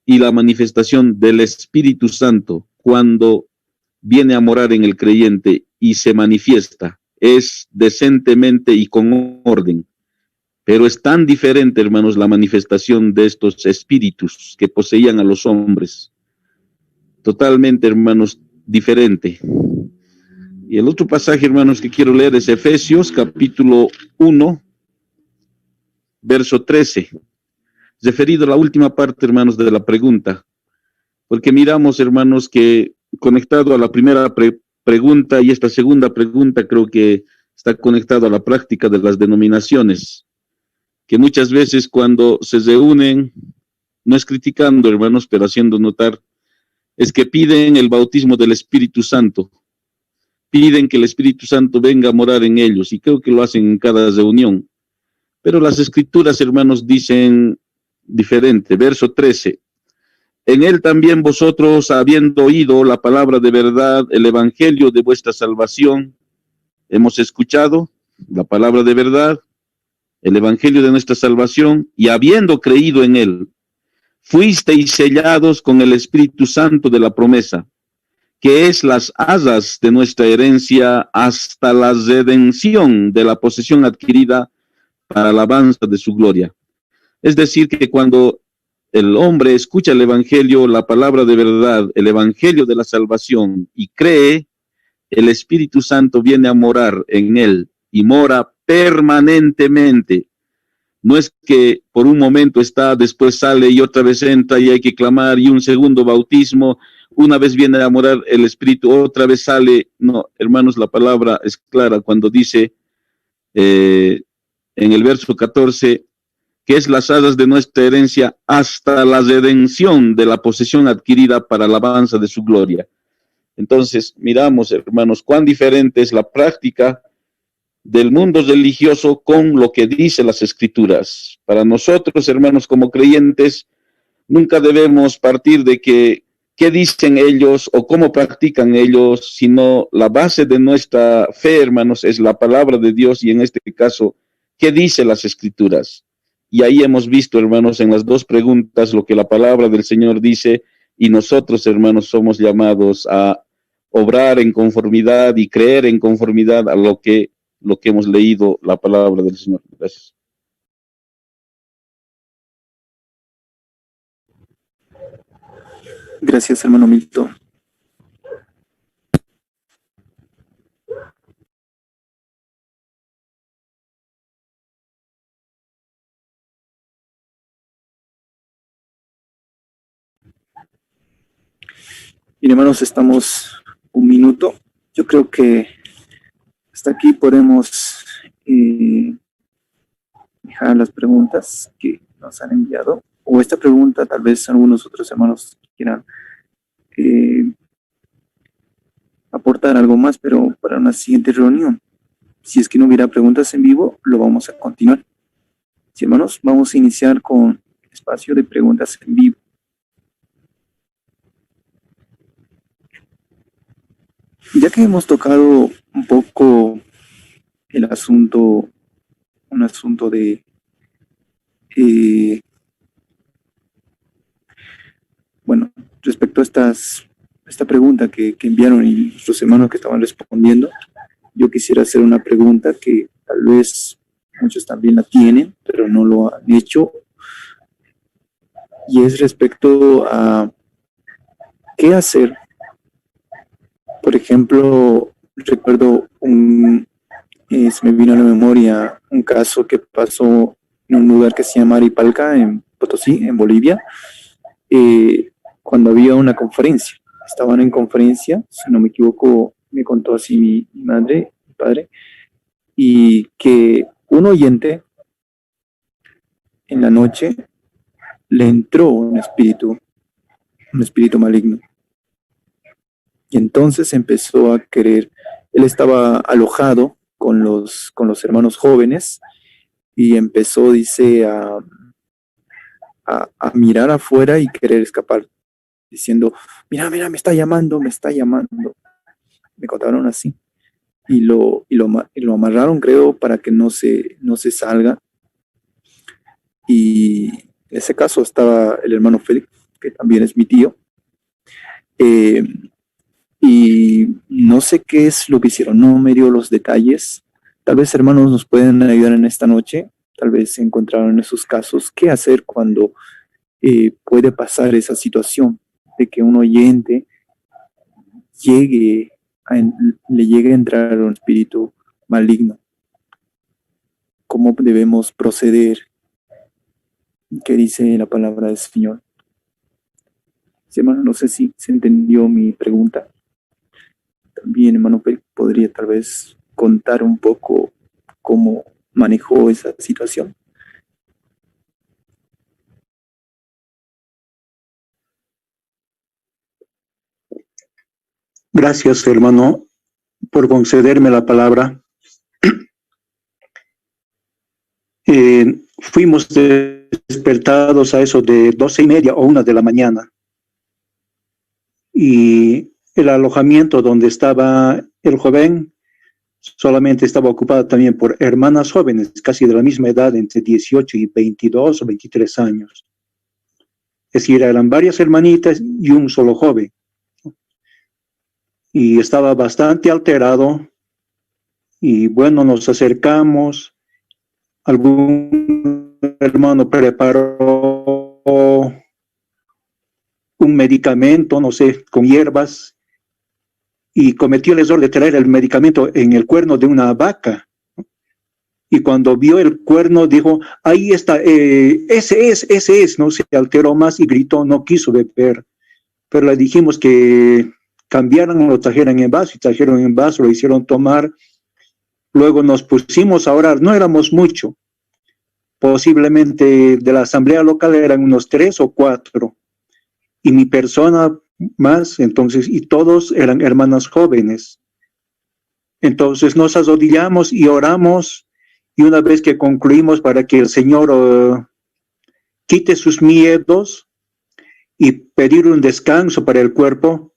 y la manifestación del Espíritu Santo cuando viene a morar en el creyente y se manifiesta. Es decentemente y con orden. Pero es tan diferente, hermanos, la manifestación de estos espíritus que poseían a los hombres. Totalmente, hermanos, diferente. Y el otro pasaje, hermanos, que quiero leer es Efesios, capítulo 1, verso 13. Referido a la última parte, hermanos, de la pregunta. Porque miramos, hermanos, que conectado a la primera pregunta y esta segunda pregunta, creo que está conectado a la práctica de las denominaciones. Que muchas veces cuando se reúnen, no es criticando, hermanos, pero haciendo notar, es que piden el bautismo del Espíritu Santo. Piden que el Espíritu Santo venga a morar en ellos, y creo que lo hacen en cada reunión. Pero las Escrituras, hermanos, dicen diferente. Verso 13. En él también vosotros, habiendo oído la palabra de verdad, el evangelio de vuestra salvación, hemos escuchado, la palabra de verdad, el evangelio de nuestra salvación, y habiendo creído en él, fuisteis sellados con el Espíritu Santo de la promesa, que es las asas de nuestra herencia hasta la redención de la posesión adquirida para alabanza de su gloria. Es decir, que cuando el hombre escucha el evangelio, la palabra de verdad, el evangelio de la salvación, y cree, el Espíritu Santo viene a morar en él y mora permanentemente. No es que por un momento está, después sale y otra vez entra y hay que clamar y un segundo bautismo, una vez viene a morar el Espíritu, otra vez sale. No, hermanos, la palabra es clara cuando dice en el verso 14, que es las asas de nuestra herencia hasta la redención de la posesión adquirida para alabanza de su gloria. Entonces, miramos, hermanos, cuán diferente es la práctica del mundo religioso con lo que dice las Escrituras. Para nosotros, hermanos, como creyentes, nunca debemos partir de qué dicen ellos o cómo practican ellos, sino la base de nuestra fe, hermanos, es la palabra de Dios y en este caso, ¿qué dice las Escrituras? Y ahí hemos visto, hermanos, en las dos preguntas lo que la palabra del Señor dice, y nosotros, hermanos, somos llamados a obrar en conformidad y creer en conformidad a lo que hemos leído, la palabra del Señor. Gracias. Gracias, hermano Milton. Bien, hermanos, estamos un minuto. Yo creo que hasta aquí podemos dejar las preguntas que nos han enviado. O esta pregunta, tal vez algunos otros hermanos quieran aportar algo más, pero para una siguiente reunión. Si es que no hubiera preguntas en vivo, lo vamos a continuar. Sí, hermanos, vamos a iniciar con espacio de preguntas en vivo. Ya que hemos tocado un poco el asunto, un asunto de bueno, respecto a esta pregunta que enviaron y nuestros hermanos que estaban respondiendo, yo quisiera hacer una pregunta que tal vez muchos también la tienen, pero no lo han hecho, y es respecto a qué hacer. Por ejemplo, recuerdo se me vino a la memoria un caso que pasó en un lugar que se llama Aripalca, en Potosí, en Bolivia, cuando había una conferencia. Estaban en conferencia, si no me equivoco, me contó así mi madre, mi padre, y que un oyente en la noche le entró un espíritu maligno. Y entonces empezó a querer, él estaba alojado con los hermanos jóvenes y empezó, dice, a mirar afuera y querer escapar, diciendo, mira, me está llamando. Me contaron así. Y lo amarraron, creo, para que no se salga. Y en ese caso estaba el hermano Félix, que también es mi tío. Y no sé qué es lo que hicieron, no me dio los detalles. Tal vez, hermanos, nos pueden ayudar en esta noche. Tal vez se encontraron en esos casos. ¿Qué hacer cuando puede pasar esa situación de que un oyente le llegue a entrar un espíritu maligno? ¿Cómo debemos proceder? ¿Qué dice la palabra del Señor? Sí, hermano, no sé si se entendió mi pregunta. También, hermano, podría tal vez contar un poco cómo manejó esa situación. Gracias, hermano, por concederme la palabra. Fuimos despertados a eso de 12:30 o 1 de la mañana. Y el alojamiento donde estaba el joven solamente estaba ocupada también por hermanas jóvenes, casi de la misma edad, entre 18 y 22 o 23 años. Es decir, eran varias hermanitas y un solo joven. Y estaba bastante alterado. Y bueno, nos acercamos. Algún hermano preparó un medicamento, no sé, con hierbas, y cometió el error de traer el medicamento en el cuerno de una vaca. Y cuando vio el cuerno, dijo, ahí está, ese es, no se alteró más y gritó, no quiso beber. Pero le dijimos que cambiaran, lo trajeran en vaso, y trajeron en vaso, lo hicieron tomar. Luego nos pusimos a orar, no éramos mucho, posiblemente de la asamblea local eran unos 3 o 4, y mi persona más, entonces, y todos eran hermanas jóvenes. Entonces nos arrodillamos y oramos, y una vez que concluimos para que el Señor quite sus miedos y pedir un descanso para el cuerpo,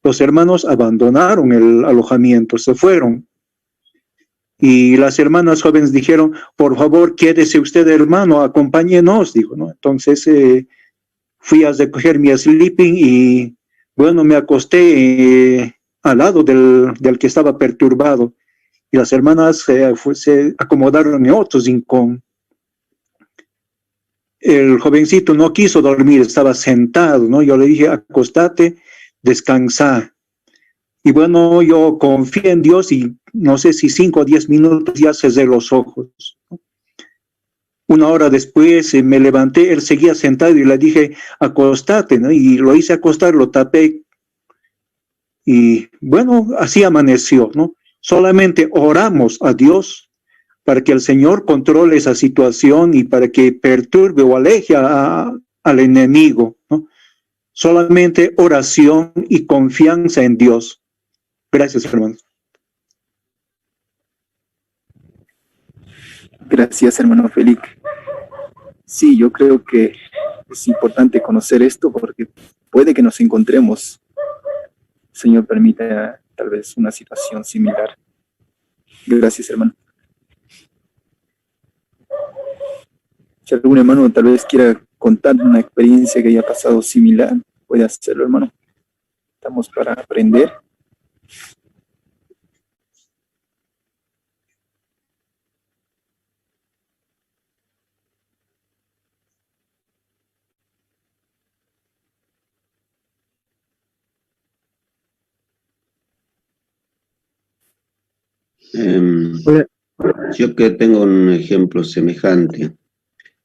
los hermanos abandonaron el alojamiento, se fueron. Y las hermanas jóvenes dijeron, por favor, quédese usted, hermano, acompáñenos, dijo, ¿no? Entonces fui a recoger mi sleeping y, bueno, me acosté al lado del que estaba perturbado. Y las hermanas se acomodaron en otro rincón. El jovencito no quiso dormir, estaba sentado, ¿no? Yo le dije, acostate, descansa. Y bueno, yo confié en Dios y no sé si 5 o 10 minutos ya cerré los ojos. Una hora después me levanté, él seguía sentado y le dije, acostate, ¿no? Y lo hice acostar, lo tapé. Y bueno, así amaneció, ¿no? Solamente oramos a Dios para que el Señor controle esa situación y para que perturbe o aleje al enemigo, ¿no? Solamente oración y confianza en Dios. Gracias, hermano. Gracias, hermano Felipe. Sí, yo creo que es importante conocer esto porque puede que nos encontremos, Señor permita, tal vez una situación similar. Gracias, hermano. Si algún hermano tal vez quiera contar una experiencia que haya pasado similar, puede hacerlo, hermano. Estamos para aprender. Yo que tengo un ejemplo semejante,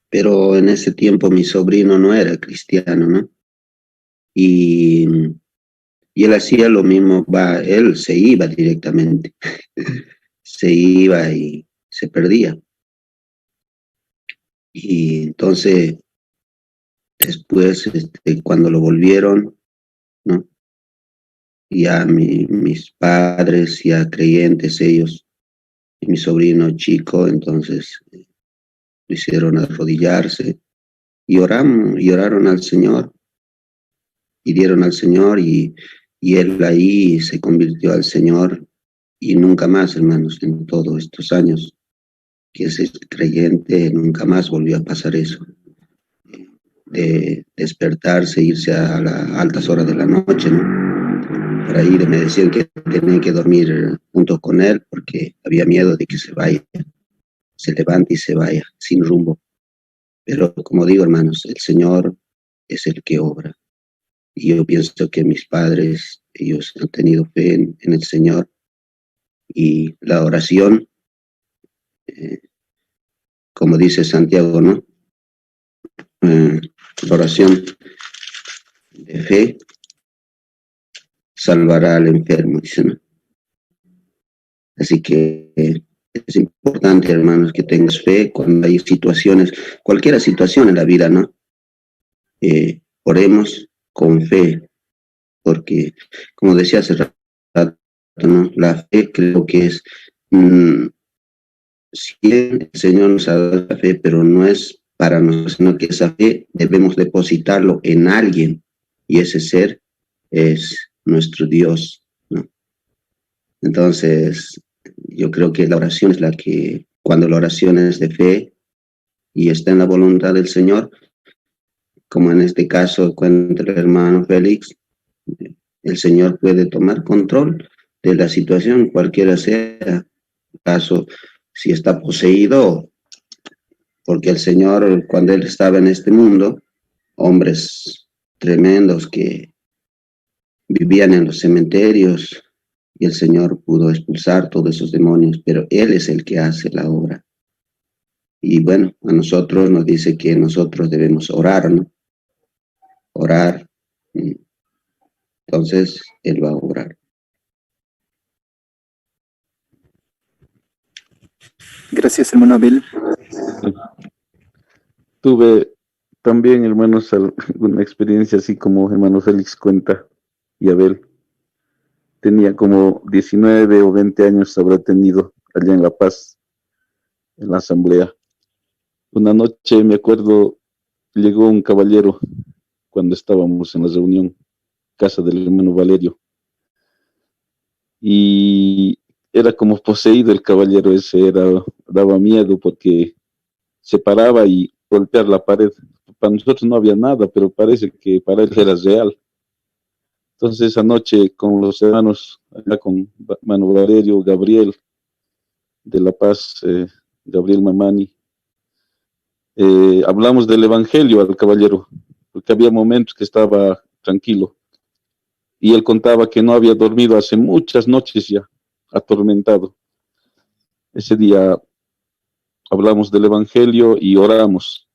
pero en ese tiempo mi sobrino no era cristiano, ¿no? Y él hacía lo mismo, él se iba directamente, se iba y se perdía. Y entonces, después, cuando lo volvieron, ¿no? Ya mis padres, ya creyentes ellos, y mi sobrino chico, entonces lo hicieron arrodillarse y oraron al Señor, pidieron al Señor y él ahí se convirtió al Señor y nunca más, hermanos, en todos estos años que es creyente, nunca más volvió a pasar eso, de despertarse, irse a las altas horas de la noche, ¿no? Por ahí me decían que tenía que dormir junto con él porque había miedo de que se vaya, se levante y se vaya sin rumbo. Pero como digo, hermanos, el Señor es el que obra. Y yo pienso que mis padres, ellos han tenido fe en el Señor. Y la oración, como dice Santiago, ¿no? La oración de fe salvará al enfermo, dice, ¿no? Así que es importante, hermanos, que tengas fe cuando hay situaciones, cualquier situación en la vida, ¿no? Oremos con fe, porque, como decía hace rato, ¿no? La fe creo que es, si el Señor nos ha dado la fe, pero no es para nosotros, sino que esa fe debemos depositarlo en alguien, y ese ser es nuestro Dios, ¿no? Entonces, yo creo que la oración es la que, cuando la oración es de fe y está en la voluntad del Señor, como en este caso cuenta el hermano Félix, el Señor puede tomar control de la situación, cualquiera sea el caso, si está poseído, porque el Señor, cuando Él estaba en este mundo, hombres tremendos que vivían en los cementerios, y el Señor pudo expulsar todos esos demonios, pero Él es el que hace la obra. Y bueno, a nosotros nos dice que nosotros debemos orar, ¿no? Orar. Entonces, Él va a orar. Gracias, hermano Abel. Tuve también, hermanos, una experiencia así como hermano Félix cuenta y Abel. Tenía como 19 o 20 años, habrá tenido allá en La Paz, en la asamblea. Una noche, me acuerdo, llegó un caballero cuando estábamos en la reunión, casa del hermano Valerio. Y era como poseído el caballero ese, daba miedo porque se paraba y golpear la pared. Para nosotros no había nada, pero parece que para él era real. Entonces esa noche con los hermanos, acá con hermano Valerio, Gabriel de La Paz, Gabriel Mamani, hablamos del evangelio al caballero, porque había momentos que estaba tranquilo. Y él contaba que no había dormido hace muchas noches ya, atormentado. Ese día hablamos del evangelio y oramos.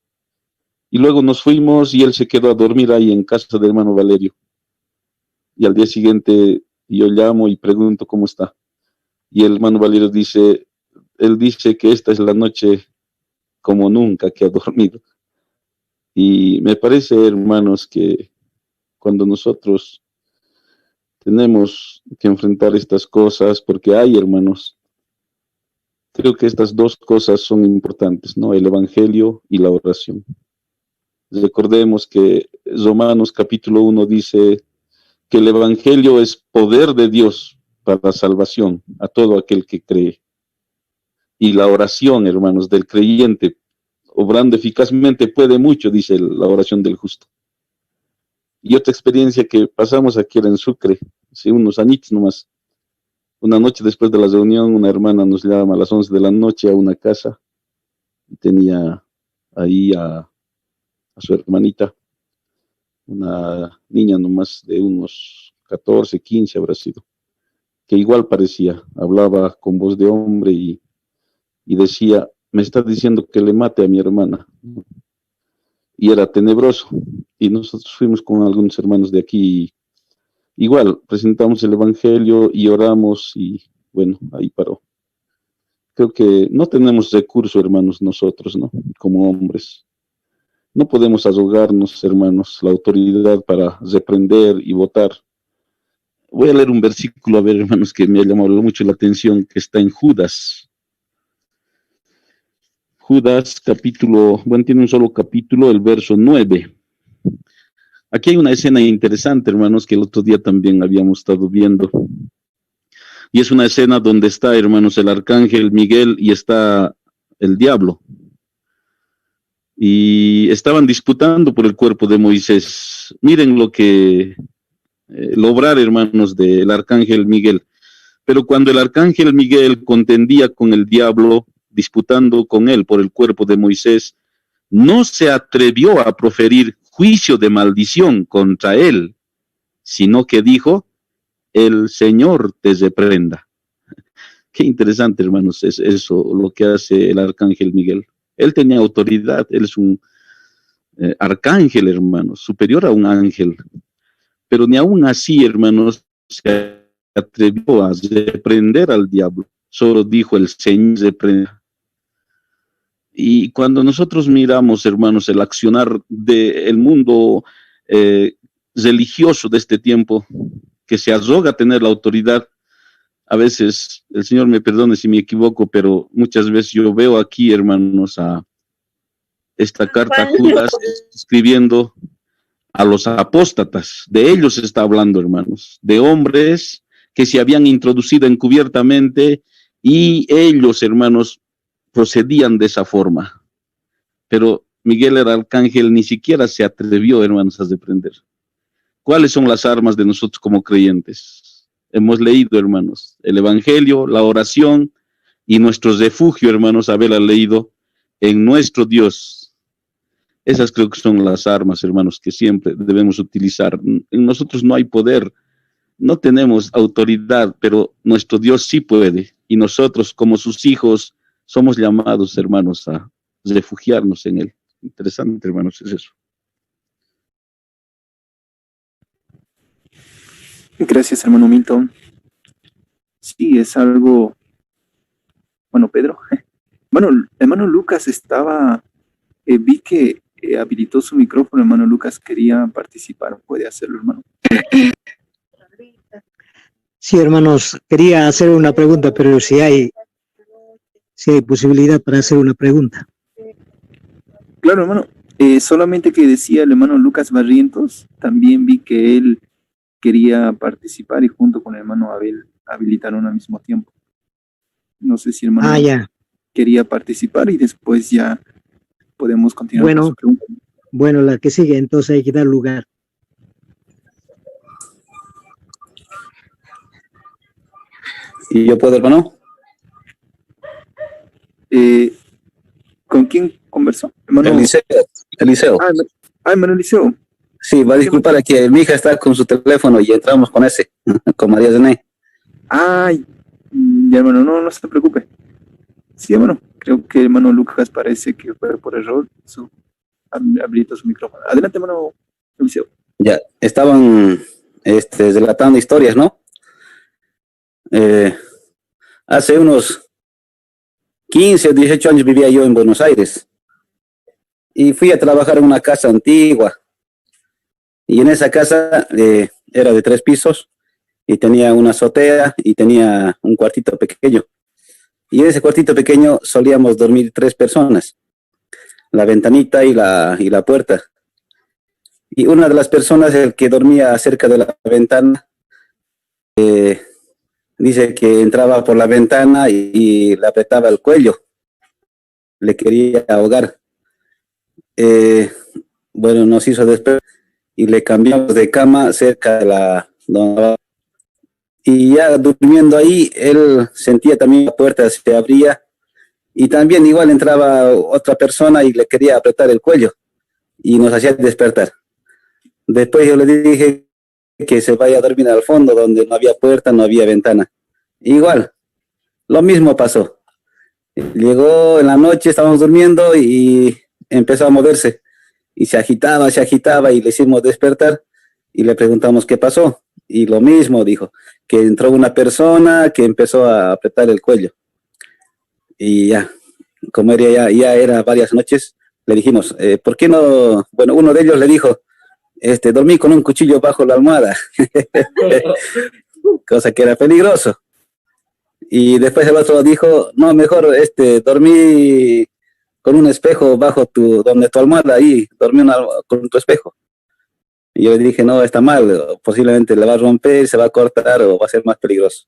Y luego nos fuimos y él se quedó a dormir ahí en casa del hermano Valerio. Y al día siguiente yo llamo y pregunto cómo está. Y el hermano Valerio dice, él dice que esta es la noche como nunca que ha dormido. Y me parece, hermanos, que cuando nosotros tenemos que enfrentar estas cosas, porque hay, hermanos, creo que estas dos cosas son importantes, ¿no? El evangelio y la oración. Recordemos que Romanos capítulo 1 dice que el evangelio es poder de Dios para la salvación a todo aquel que cree. Y la oración, hermanos, del creyente, obrando eficazmente, puede mucho, dice la oración del justo. Y otra experiencia que pasamos aquí era en Sucre, hace unos añitos nomás. Una noche después de la reunión, una hermana nos llama a las 11 de la noche a una casa. Y tenía ahí a su hermanita, una niña nomás de unos 14, 15 habrá sido, que igual parecía, hablaba con voz de hombre y decía, me está diciendo que le mate a mi hermana. Y era tenebroso. Y nosotros fuimos con algunos hermanos de aquí, igual, presentamos el evangelio y oramos y bueno, ahí paró. Creo que no tenemos recurso, hermanos, nosotros, ¿no? Como hombres. No podemos arrogarnos, hermanos, la autoridad para reprender y votar. Voy a leer un versículo, a ver, hermanos, que me ha llamado mucho la atención, que está en Judas. Judas, capítulo, bueno, tiene un solo capítulo, el verso 9. Aquí hay una escena interesante, hermanos, que el otro día también habíamos estado viendo. Y es una escena donde está, hermanos, el arcángel Miguel y está el diablo. Y estaban disputando por el cuerpo de Moisés. Miren lo que lograr, hermanos, del arcángel Miguel. Pero cuando el arcángel Miguel contendía con el diablo, disputando con él por el cuerpo de Moisés, no se atrevió a proferir juicio de maldición contra él, sino que dijo, el Señor te reprenda. Qué interesante, hermanos, es eso lo que hace el arcángel Miguel. Él tenía autoridad, él es un arcángel, hermanos, superior a un ángel. Pero ni aún así, hermanos, se atrevió a reprender al diablo. Solo dijo, el Señor reprenda. Y cuando nosotros miramos, hermanos, el accionar del mundo religioso de este tiempo, que se arroga a tener la autoridad, a veces, el Señor me perdone si me equivoco, pero muchas veces yo veo aquí, hermanos, a esta carta a Judas escribiendo a los apóstatas. De ellos está hablando, hermanos, de hombres que se habían introducido encubiertamente Y ellos, hermanos, procedían de esa forma. Pero Miguel el Arcángel ni siquiera se atrevió, hermanos, a reprender. ¿Cuáles son las armas de nosotros como creyentes? Hemos leído, hermanos, el Evangelio, la oración y nuestro refugio, hermanos, haberla leído en nuestro Dios. Esas creo que son las armas, hermanos, que siempre debemos utilizar. En nosotros no hay poder, no tenemos autoridad, pero nuestro Dios sí puede. Y nosotros, como sus hijos, somos llamados, hermanos, a refugiarnos en Él. Interesante, hermanos, es eso. Gracias, hermano Milton. Sí, es algo... Bueno, Pedro. Bueno, hermano Lucas estaba... vi que habilitó su micrófono, hermano Lucas quería participar. Puede hacerlo, hermano. Sí, hermanos, quería hacer una pregunta, pero si hay posibilidad para hacer una pregunta. Claro, hermano. Solamente que decía el hermano Lucas Barrientos, también vi que él quería participar y junto con el hermano Abel habilitaron al mismo tiempo. No sé si el hermano quería participar y después ya podemos continuar. Bueno, con su pregunta. Bueno, la que sigue, entonces hay que dar lugar. ¿Y yo puedo, hermano? ¿Con quién conversó? Hermano... Eliseo. Hermano Eliseo. Sí, va a disculpar a que mi hija está con su teléfono y entramos con ese, con María Zené. Ay, ya, hermano, no se preocupe. Sí, hermano, creo que el hermano Lucas parece que fue por error. Habilitó su micrófono. Adelante, hermano Eliseo. Ya, estaban relatando historias, ¿no? Hace unos 15 o 18 años vivía yo en Buenos Aires y fui a trabajar en una casa antigua y en esa casa era de 3 pisos y tenía una azotea y tenía un cuartito pequeño y en ese cuartito pequeño solíamos dormir 3 personas, la ventanita y la puerta, y una de las personas, el que dormía cerca de la ventana, dice que entraba por la ventana y le apretaba el cuello. Le quería ahogar. Bueno, nos hizo despertar y le cambiamos de cama cerca de la... Y ya durmiendo ahí, él sentía también la puerta se abría y también igual entraba otra persona y le quería apretar el cuello y nos hacía despertar. Después yo le dije que se vaya a dormir al fondo donde no había puerta, no había ventana. Igual, lo mismo pasó. Llegó en la noche, estábamos durmiendo y empezó a moverse. Y se agitaba y le hicimos despertar y le preguntamos qué pasó. Y lo mismo dijo, que entró una persona que empezó a apretar el cuello. Y ya, como ya era varias noches, le dijimos, ¿por qué no? Bueno, uno de ellos le dijo, dormí con un cuchillo bajo la almohada, cosa que era peligroso. Y después el otro dijo, no, mejor dormí con un espejo bajo donde tu almohada, ahí, dormí con tu espejo. Y yo le dije, no, está mal, posiblemente le va a romper, se va a cortar o va a ser más peligroso.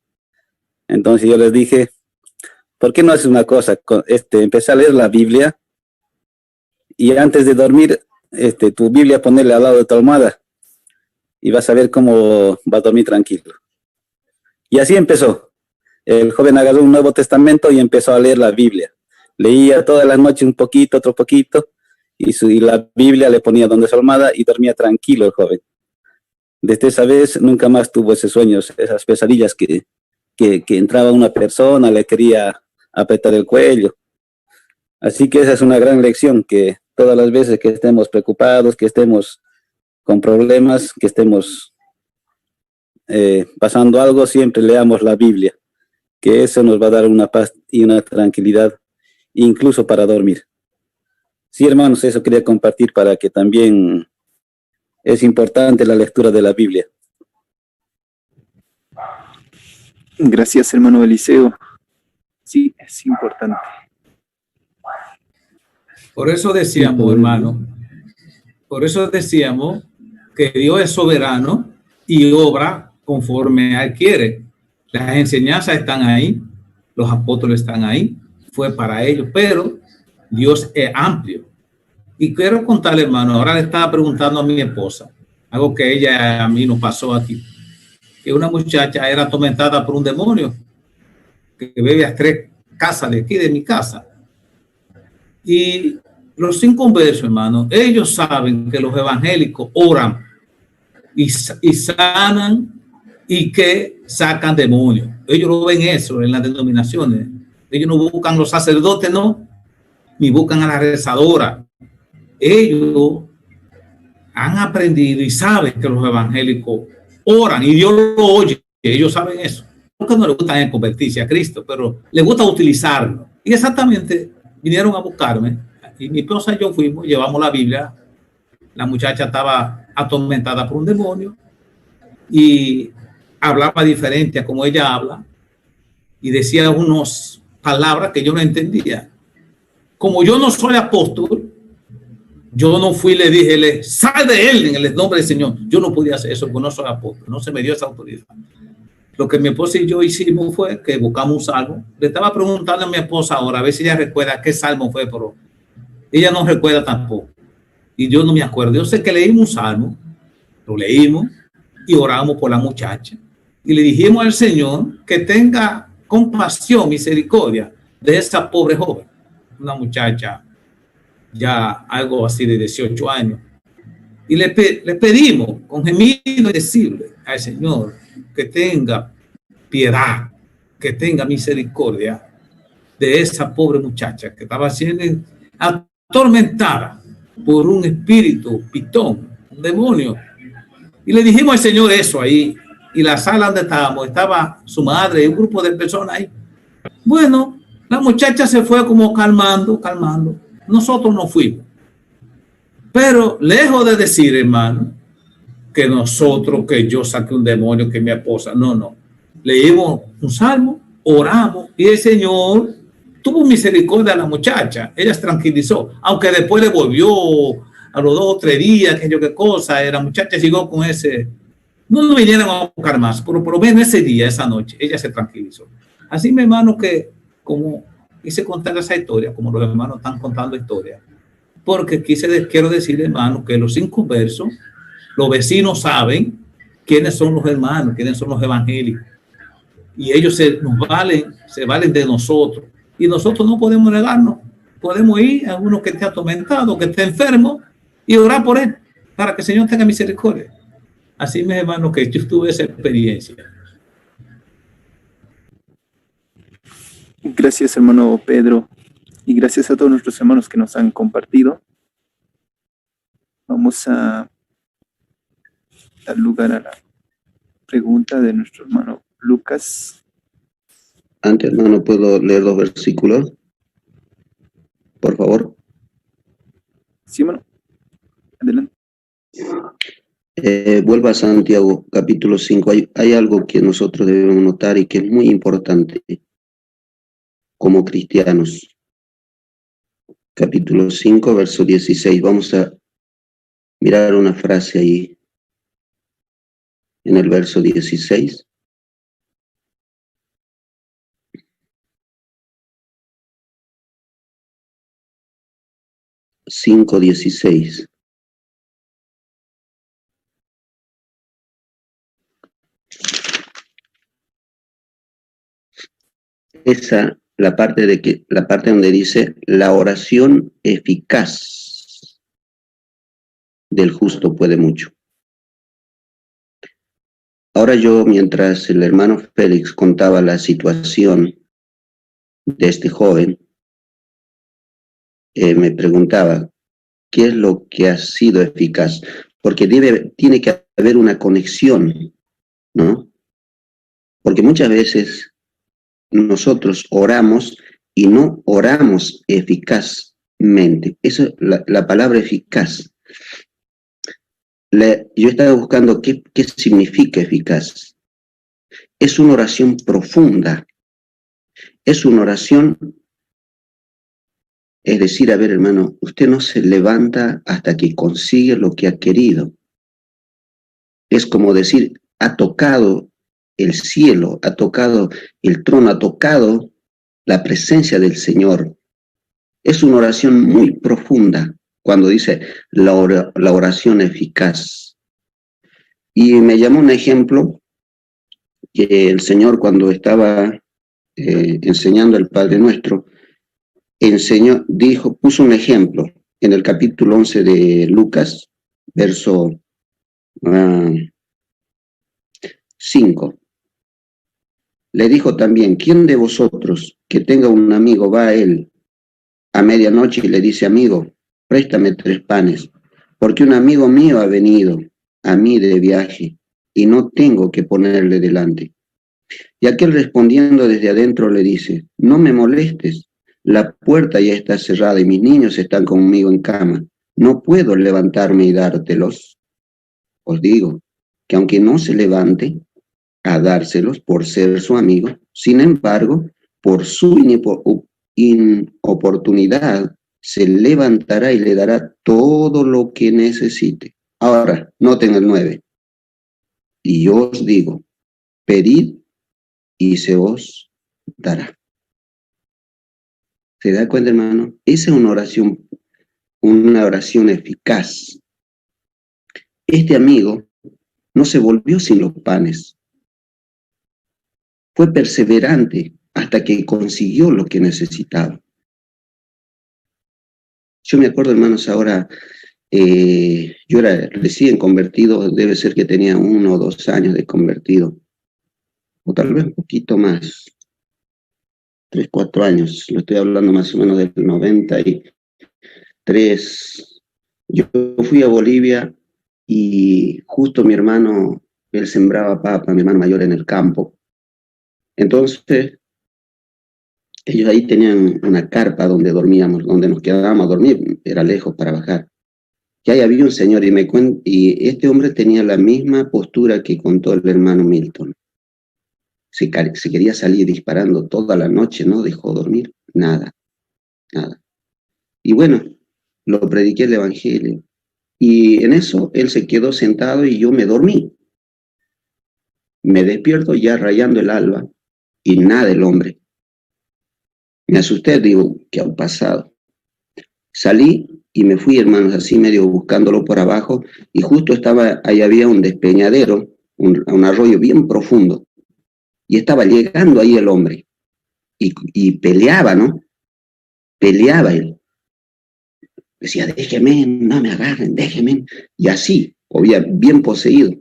Entonces yo les dije, ¿por qué no haces una cosa? Empecé a leer la Biblia y antes de dormir, tu Biblia ponerle al lado de tu almohada y vas a ver cómo vas a dormir tranquilo. Y así empezó. El joven agarró un Nuevo Testamento y empezó a leer la Biblia. Leía todas las noches un poquito, otro poquito, y la Biblia le ponía donde su almohada y dormía tranquilo el joven. Desde esa vez nunca más tuvo esos sueños, esas pesadillas que entraba una persona, le quería apretar el cuello. Así que esa es una gran lección, que todas las veces que estemos preocupados, que estemos con problemas, que estemos pasando algo, siempre leamos la Biblia, que eso nos va a dar una paz y una tranquilidad, incluso para dormir. Sí, hermanos, eso quería compartir para que también es importante la lectura de la Biblia. Gracias, hermano Eliseo. Sí, es importante. Por eso decíamos, hermano, que Dios es soberano y obra conforme Él quiere. Las enseñanzas están ahí los apóstoles están ahí, fue para ellos, pero Dios es amplio. Y quiero contarle, hermano, ahora le estaba preguntando a mi esposa, algo que ella a mí nos pasó aquí, que una muchacha era atormentada por un demonio que vive a 3 casas de aquí, de mi casa. Y los inconversos, hermano, ellos saben que los evangélicos oran y sanan y que sacan demonios. Ellos no ven eso en las denominaciones. Ellos no buscan los sacerdotes, no, ni buscan a la rezadora. Ellos han aprendido y saben que los evangélicos oran y Dios lo oye. Ellos saben eso. Porque no les gusta convertirse a Cristo, pero les gusta utilizarlo. Y exactamente vinieron a buscarme y mi esposa y yo fuimos, llevamos la Biblia. La muchacha estaba atormentada por un demonio y hablaba diferente a como ella habla y decía unas palabras que yo no entendía. Como yo no soy apóstol, yo no fui y le dije, sal de él en el nombre del Señor. Yo no podía hacer eso porque no soy apóstol, no se me dio esa autoridad. Lo que mi esposa y yo hicimos fue que buscamos un salmo. Le estaba preguntando a mi esposa ahora a ver si ella recuerda qué salmo fue, pero ella no recuerda tampoco. Y yo no me acuerdo. Yo sé que leímos un salmo, lo leímos y oramos por la muchacha. Y le dijimos al Señor que tenga compasión, misericordia de esa pobre joven. Una muchacha ya algo así de 18 años. Y le pedimos con gemido indecible al Señor que tenga piedad, que tenga misericordia de esa pobre muchacha que estaba siendo atormentada por un espíritu pitón, un demonio. Y le dijimos al Señor eso ahí, y la sala donde estábamos, estaba su madre y un grupo de personas ahí. Bueno, la muchacha se fue como calmando. Nosotros no fuimos. Pero lejos de decir, hermano, que nosotros, que yo saqué un demonio, que mi esposa, no. Leímos un salmo, oramos, y el Señor tuvo misericordia a la muchacha. Ella se tranquilizó, aunque después le volvió a los 2 o 3 días, que yo qué cosa, la muchacha llegó con ese, no vinieron a buscar más, pero por lo menos ese día, esa noche, ella se tranquilizó. Así, mi hermano, que como quise contar esa historia, como los hermanos están contando historia, porque quiero decir, hermano, que los inconversos, los vecinos saben quiénes son los hermanos, quiénes son los evangélicos, y ellos se valen de nosotros, y nosotros no podemos negarnos. Podemos ir a uno que esté atormentado, que esté enfermo, y orar por él, para que el Señor tenga misericordia. Así, mis hermanos, que yo tuve esa experiencia. Gracias, hermano Pedro, y gracias a todos nuestros hermanos que nos han compartido. Vamos a dar lugar a la pregunta de nuestro hermano Lucas. Antes, hermano, ¿puedo leer los versículos? Por favor. Sí, hermano. Adelante. Vuelva a Santiago, capítulo 5. Hay algo que nosotros debemos notar y que es muy importante como cristianos. Capítulo 5, verso 16. Vamos a mirar una frase ahí en el verso 16. Cinco 16. Esa, la parte donde dice la oración eficaz del justo puede mucho. Ahora yo, mientras el hermano Félix contaba la situación de este joven, me preguntaba, ¿qué es lo que ha sido eficaz? Porque tiene que haber una conexión, ¿no? Porque muchas veces nosotros oramos y no oramos eficazmente. Esa es la palabra eficaz. Yo estaba buscando qué significa eficaz. Es una oración profunda. Es una oración, es decir, a ver, hermano, usted no se levanta hasta que consigue lo que ha querido. Es como decir, ha tocado el cielo, ha tocado el trono, ha tocado la presencia del Señor. Es una oración muy profunda cuando dice la oración eficaz. Y me llamó un ejemplo que el Señor, cuando estaba enseñando el Padre Nuestro, puso un ejemplo en el capítulo 11 de Lucas, verso 5. Le dijo también: ¿quién de vosotros que tenga un amigo va a él a medianoche y le dice: amigo, préstame 3 panes, porque un amigo mío ha venido a mí de viaje y no tengo que ponerle delante? Y aquel, respondiendo desde adentro, le dice: no me molestes, la puerta ya está cerrada y mis niños están conmigo en cama, no puedo levantarme y dártelos. Os digo que aunque no se levante a dárselos por ser su amigo, sin embargo, por su inoportunidad, se levantará y le dará todo lo que necesite. Ahora, noten el 9. Y yo os digo, pedid y se os dará. ¿Se da cuenta, hermano? Esa es una oración eficaz. Este amigo no se volvió sin los panes. Fue perseverante hasta que consiguió lo que necesitaba. Yo me acuerdo, hermanos, ahora, yo era recién convertido, debe ser que tenía 1 o 2 años de convertido, o tal vez un poquito más, 3, 4 años, lo estoy hablando más o menos del 93. Yo fui a Bolivia y justo mi hermano, él sembraba papa, mi hermano mayor, en el campo. Entonces, ellos ahí tenían una carpa donde dormíamos, donde nos quedábamos a dormir, era lejos para bajar. Y ahí había un señor, y este hombre tenía la misma postura que contó el hermano Milton. Se quería salir disparando toda la noche, no dejó dormir, nada. Y bueno, lo prediqué el evangelio. Y en eso él se quedó sentado y yo me dormí. Me despierto ya rayando el alba y nada el hombre. Me asusté, digo, ¿qué ha pasado? Salí y me fui, hermanos, así medio buscándolo por abajo, y justo ahí había un despeñadero, un arroyo bien profundo, y estaba llegando ahí el hombre, y peleaba, ¿no? Peleaba él. Decía: déjeme, no me agarren, déjeme, y así, bien poseído.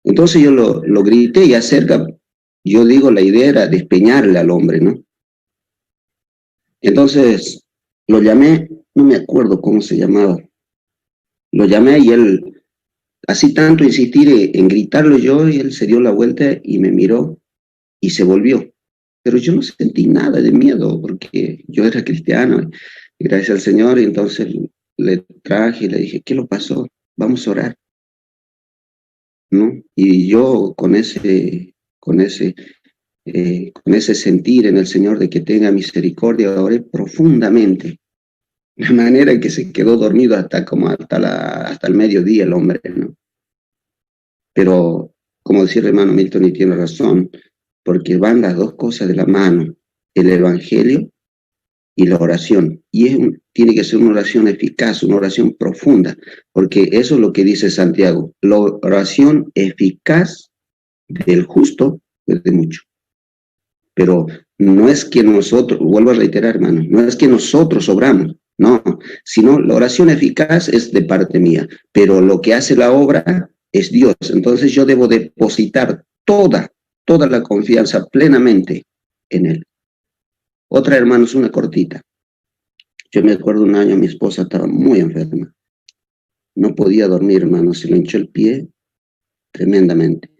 Entonces yo lo grité y acerca, yo digo, la idea era despeñarle al hombre, ¿no? Entonces lo llamé, no me acuerdo cómo se llamaba. Lo llamé y él, así tanto insistir en gritarlo yo, y él se dio la vuelta y me miró y se volvió. Pero yo no sentí nada de miedo porque yo era cristiano, gracias al Señor. Y entonces le traje y le dije: ¿qué lo pasó? Vamos a orar, ¿no? Y yo con ese sentir en el Señor de que tenga misericordia, oré profundamente, de manera que se quedó dormido hasta el mediodía el hombre, ¿no? Pero, como decía el hermano Milton, y tiene razón, porque van las dos cosas de la mano, el evangelio y la oración. Y tiene que ser una oración eficaz, una oración profunda, porque eso es lo que dice Santiago: la oración eficaz del justo es de mucho. Pero no es que nosotros, vuelvo a reiterar, hermano, no es que nosotros obramos, no, sino la oración eficaz es de parte mía, pero lo que hace la obra es Dios. Entonces yo debo depositar toda la confianza plenamente en Él. Otra, hermanos, una cortita. Yo me acuerdo un año, mi esposa estaba muy enferma. No podía dormir, hermano, se le hinchó el pie tremendamente.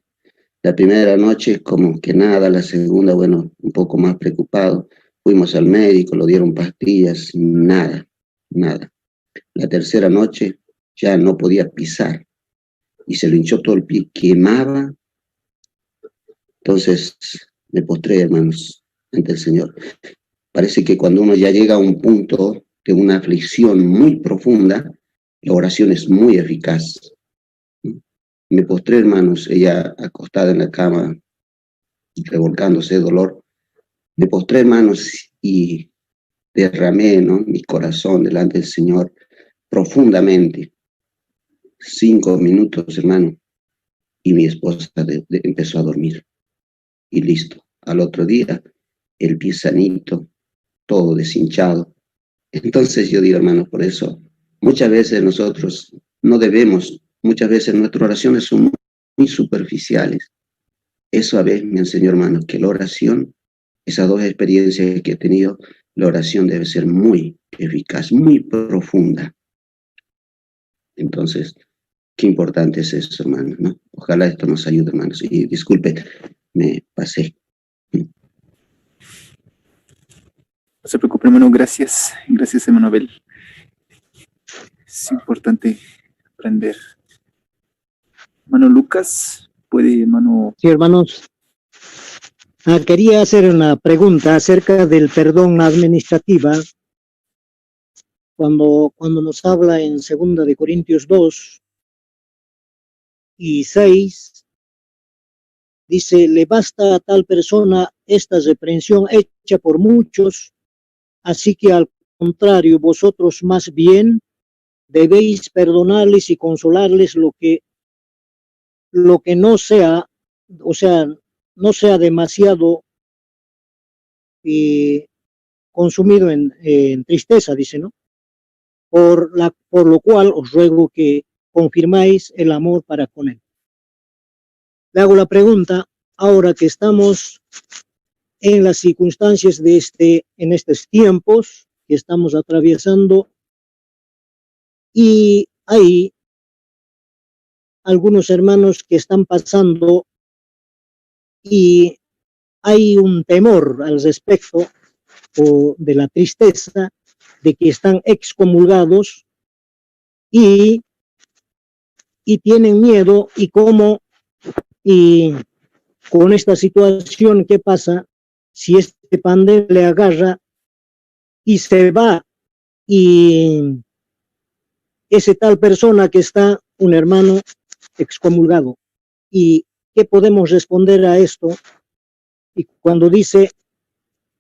La primera noche como que nada, la segunda, bueno, un poco más preocupado. Fuimos al médico, lo dieron pastillas, nada. La tercera noche ya no podía pisar y se le hinchó todo el pie, quemaba. Entonces me postré, hermanos, ante el Señor. Parece que cuando uno ya llega a un punto de una aflicción muy profunda, la oración es muy eficaz. Me postré, hermanos, ella acostada en la cama, revolcándose de dolor. Me postré, hermanos, y derramé, ¿no?, mi corazón delante del Señor profundamente. 5 minutos, hermano, y mi esposa empezó a dormir. Y listo. Al otro día, el pie sanito, todo deshinchado. Entonces yo digo, hermano, por eso, muchas veces nosotros no debemos, muchas veces nuestras oraciones son muy superficiales. Eso a veces me enseñó, hermano, que la oración, esas 2 experiencias que he tenido, la oración debe ser muy eficaz, muy profunda. Entonces, qué importante es eso, hermano, ¿no? Ojalá esto nos ayude, hermanos. Y disculpe, me pasé. No se preocupe, hermano, gracias. Gracias, hermano Abel. Es importante aprender. Hermano Lucas, puede, hermano. Sí, hermanos. Quería hacer una pregunta acerca del perdón administrativa. Cuando nos habla en 2 de Corintios 2 y 6, dice, le basta a tal persona esta reprensión hecha por muchos, así que al contrario, vosotros más bien debéis perdonarles y consolarles lo que no sea, o sea, no sea demasiado consumido en tristeza, dice, ¿no? Por lo cual os ruego que confirmáis el amor para con él. Le hago la pregunta, ahora que estamos en las circunstancias en estos tiempos que estamos atravesando, y hay algunos hermanos que están pasando y hay un temor al respecto o de la tristeza de que están excomulgados y tienen miedo y con esta situación, ¿qué pasa si este pandemia le agarra y se va y ese tal persona que está, un hermano excomulgado? ¿Y qué podemos responder a esto? Y cuando dice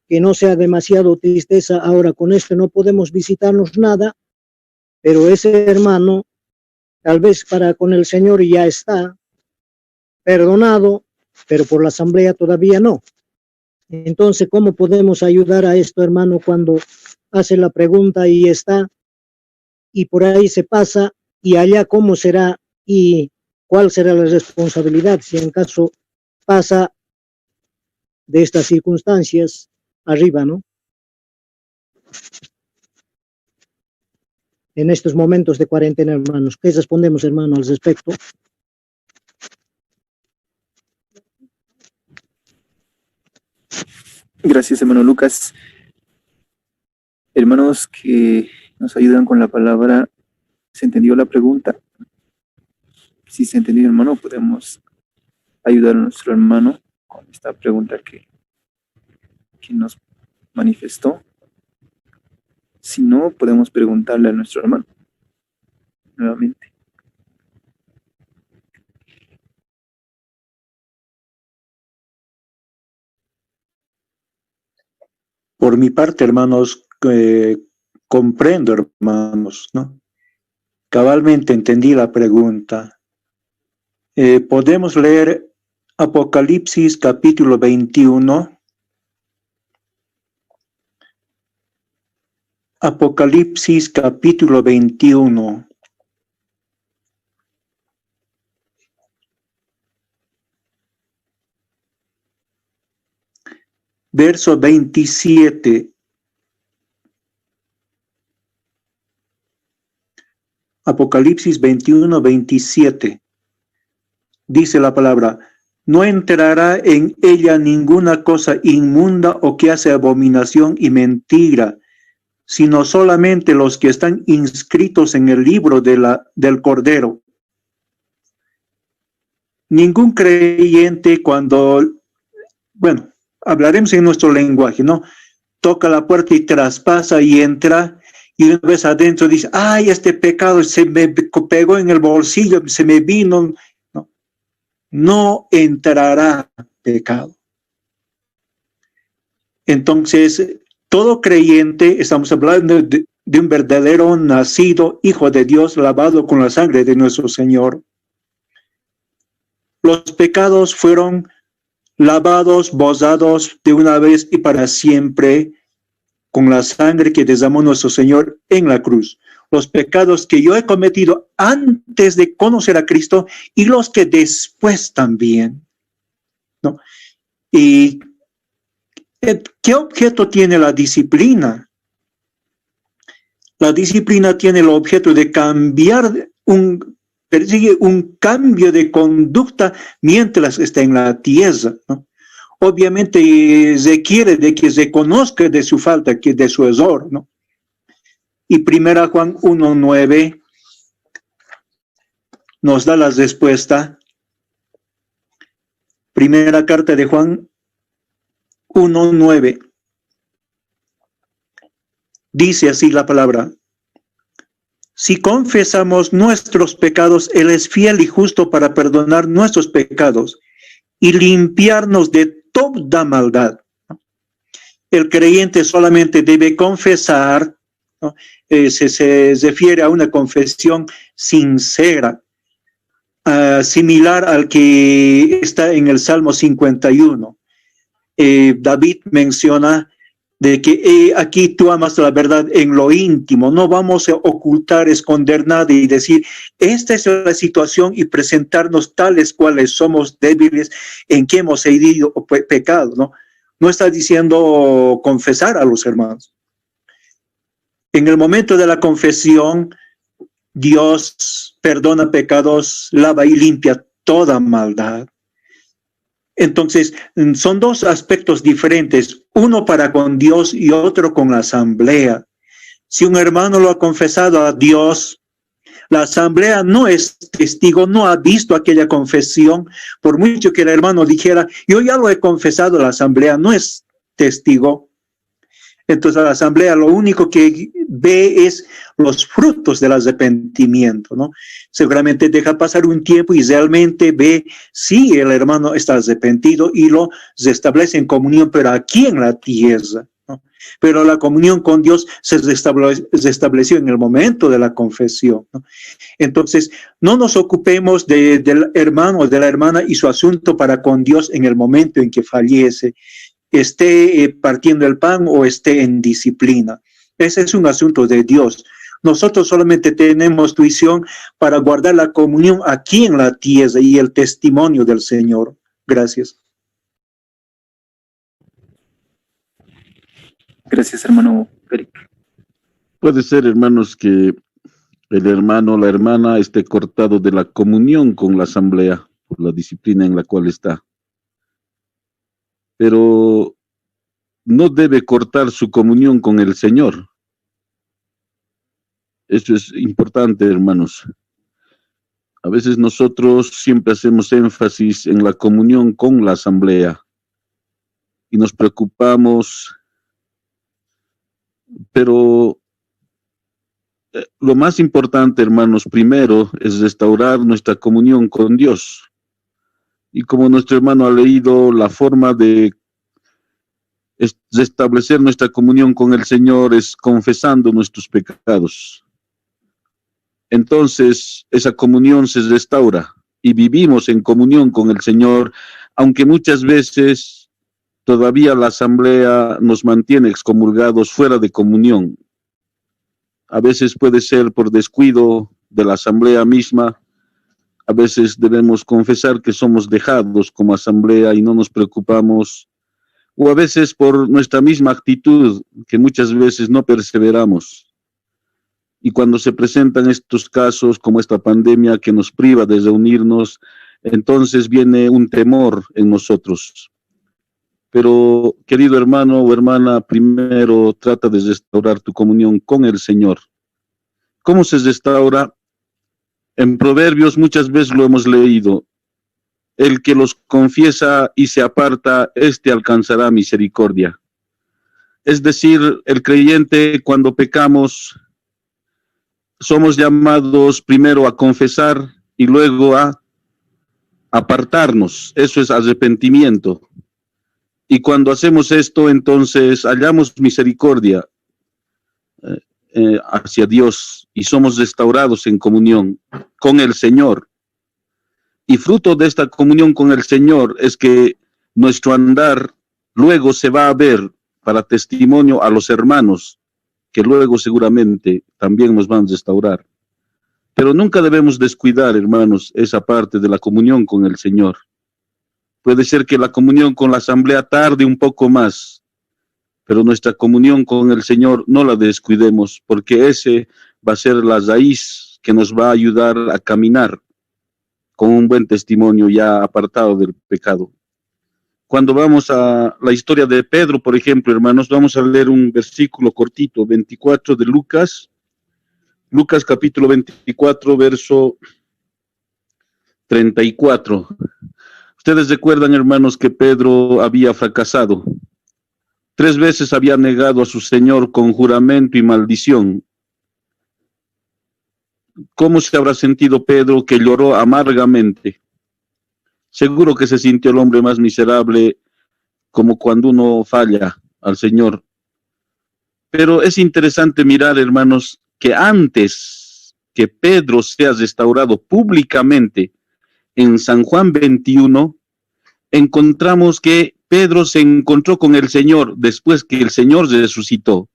que no sea demasiado tristeza, ahora con esto no podemos visitarnos nada, pero ese hermano tal vez para con el Señor ya está perdonado, pero por la asamblea todavía no. Entonces, ¿cómo podemos ayudar a esto, hermano, cuando hace la pregunta y está, y por ahí se pasa, y allá cómo será y cuál será la responsabilidad si en caso pasa de estas circunstancias arriba, ¿no? En estos momentos de cuarentena, hermanos, ¿qué respondemos, hermano, al respecto? Gracias, hermano Lucas. Hermanos que nos ayudan con la palabra, ¿se entendió la pregunta? Si se entendió, hermano, podemos ayudar a nuestro hermano con esta pregunta que nos manifestó. Si no, podemos preguntarle a nuestro hermano nuevamente. Por mi parte, hermanos, comprendo, hermanos, ¿no? Cabalmente entendí la pregunta. Podemos leer Apocalipsis capítulo 21. Apocalipsis capítulo 21. Verso 27. Apocalipsis 21, 27. Dice la palabra, no entrará en ella ninguna cosa inmunda o que hace abominación y mentira, sino solamente los que están inscritos en el libro del Cordero. Ningún creyente bueno, hablaremos en nuestro lenguaje, ¿no? Toca la puerta y traspasa y entra, y una vez adentro dice, ay, este pecado se me pegó en el bolsillo, se me vino. No entrará pecado. Entonces, todo creyente, estamos hablando de un verdadero nacido hijo de Dios, lavado con la sangre de nuestro Señor. Los pecados fueron lavados, borrados de una vez y para siempre con la sangre que derramó nuestro Señor en la cruz. Los pecados que yo he cometido antes de conocer a Cristo y los que después también, ¿no? ¿Y qué objeto tiene la disciplina? La disciplina tiene el objeto de persigue un cambio de conducta mientras está en la tierra, ¿no? Obviamente requiere de que se conozca de su falta, que de su error, ¿no? Y 1 Juan 1:9 nos da la respuesta. Primera carta de Juan 1:9. Dice así la palabra: si confesamos nuestros pecados, Él es fiel y justo para perdonar nuestros pecados y limpiarnos de toda maldad. El creyente solamente debe confesar, ¿no? Se refiere a una confesión sincera, similar al que está en el Salmo 51. David menciona de que aquí tú amas la verdad en lo íntimo. No vamos a ocultar, esconder nada y decir, esta es la situación y presentarnos tales cuales somos débiles, en que hemos herido o pecado, ¿no? No está diciendo confesar a los hermanos. En el momento de la confesión, Dios perdona pecados, lava y limpia toda maldad. Entonces, son dos aspectos diferentes, uno para con Dios y otro con la asamblea. Si un hermano lo ha confesado a Dios, la asamblea no es testigo, no ha visto aquella confesión, por mucho que el hermano dijera, yo ya lo he confesado, la asamblea no es testigo. Entonces la asamblea lo único que ve es los frutos del arrepentimiento, ¿no? Seguramente deja pasar un tiempo y realmente ve si el hermano está arrepentido y lo restablece en comunión, pero aquí en la tierra, ¿no? Pero la comunión con Dios se restableció en el momento de la confesión, ¿no? Entonces, no nos ocupemos del hermano o de la hermana y su asunto para con Dios en el momento en que fallece, esté partiendo el pan o esté en disciplina. Ese es un asunto de Dios. Nosotros solamente tenemos tuición para guardar la comunión aquí en la tierra y el testimonio del Señor. Gracias. Gracias, hermano Eric. Puede ser, hermanos, que el hermano o la hermana esté cortado de la comunión con la asamblea por la disciplina en la cual está. Pero no debe cortar su comunión con el Señor. Eso es importante, hermanos. A veces nosotros siempre hacemos énfasis en la comunión con la asamblea y nos preocupamos, pero lo más importante, hermanos, primero es restaurar nuestra comunión con Dios. Y como nuestro hermano ha leído, la forma de restablecer nuestra comunión con el Señor es confesando nuestros pecados. Entonces, esa comunión se restaura y vivimos en comunión con el Señor, aunque muchas veces todavía la asamblea nos mantiene excomulgados fuera de comunión. A veces puede ser por descuido de la asamblea misma. A veces debemos confesar que somos dejados como asamblea y no nos preocupamos, o a veces por nuestra misma actitud, que muchas veces no perseveramos. Y cuando se presentan estos casos, como esta pandemia que nos priva de reunirnos, entonces viene un temor en nosotros. Pero, querido hermano o hermana, primero trata de restaurar tu comunión con el Señor. ¿Cómo se restaura? En Proverbios muchas veces lo hemos leído. El que los confiesa y se aparta, éste alcanzará misericordia. Es decir, el creyente, cuando pecamos, somos llamados primero a confesar y luego a apartarnos. Eso es arrepentimiento. Y cuando hacemos esto, entonces hallamos misericordia hacia Dios y somos restaurados en comunión con el Señor. Y fruto de esta comunión con el Señor es que nuestro andar luego se va a ver para testimonio a los hermanos, que luego seguramente también nos van a restaurar. Pero nunca debemos descuidar, hermanos, esa parte de la comunión con el Señor. Puede ser que la comunión con la asamblea tarde un poco más, pero nuestra comunión con el Señor no la descuidemos, porque ese va a ser la raíz que nos va a ayudar a caminar con un buen testimonio ya apartado del pecado. Cuando vamos a la historia de Pedro, por ejemplo, hermanos, vamos a leer un versículo cortito, 24 de Lucas. Lucas capítulo 24, verso 34. Ustedes recuerdan, hermanos, que Pedro había fracasado. 3 veces había negado a su Señor con juramento y maldición. ¿Cómo se habrá sentido Pedro, que lloró amargamente? Seguro que se sintió el hombre más miserable, como cuando uno falla al Señor. Pero es interesante mirar, hermanos, que antes que Pedro sea restaurado públicamente en San Juan 21, encontramos que Pedro se encontró con el Señor después que el Señor resucitó.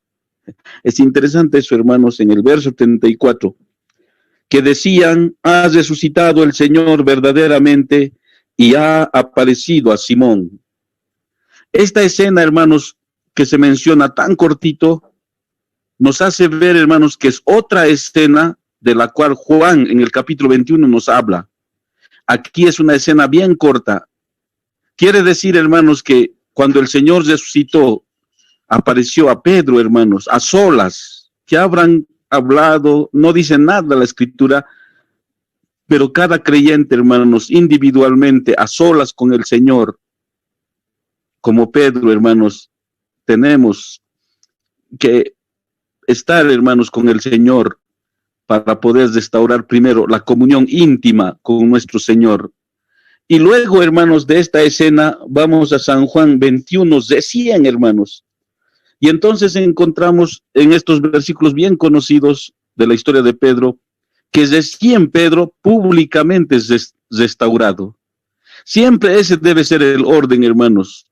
Es interesante eso, hermanos, en el verso 34, que decían: ha resucitado el Señor verdaderamente y ha aparecido a Simón. Esta escena, hermanos, que se menciona tan cortito, nos hace ver, hermanos, que es otra escena de la cual Juan en el capítulo 21 nos habla. Aquí es una escena bien corta. Quiere decir, hermanos, que cuando el Señor resucitó, apareció a Pedro, hermanos, a solas. Que habrán hablado, no dice nada la Escritura, pero cada creyente, hermanos, individualmente, a solas con el Señor, como Pedro, hermanos, tenemos que estar, hermanos, con el Señor para poder restaurar primero la comunión íntima con nuestro Señor. Y luego, hermanos, de esta escena, vamos a San Juan 21, recién, hermanos. Y entonces encontramos en estos versículos bien conocidos de la historia de Pedro, que recién Pedro públicamente es restaurado. Siempre ese debe ser el orden, hermanos.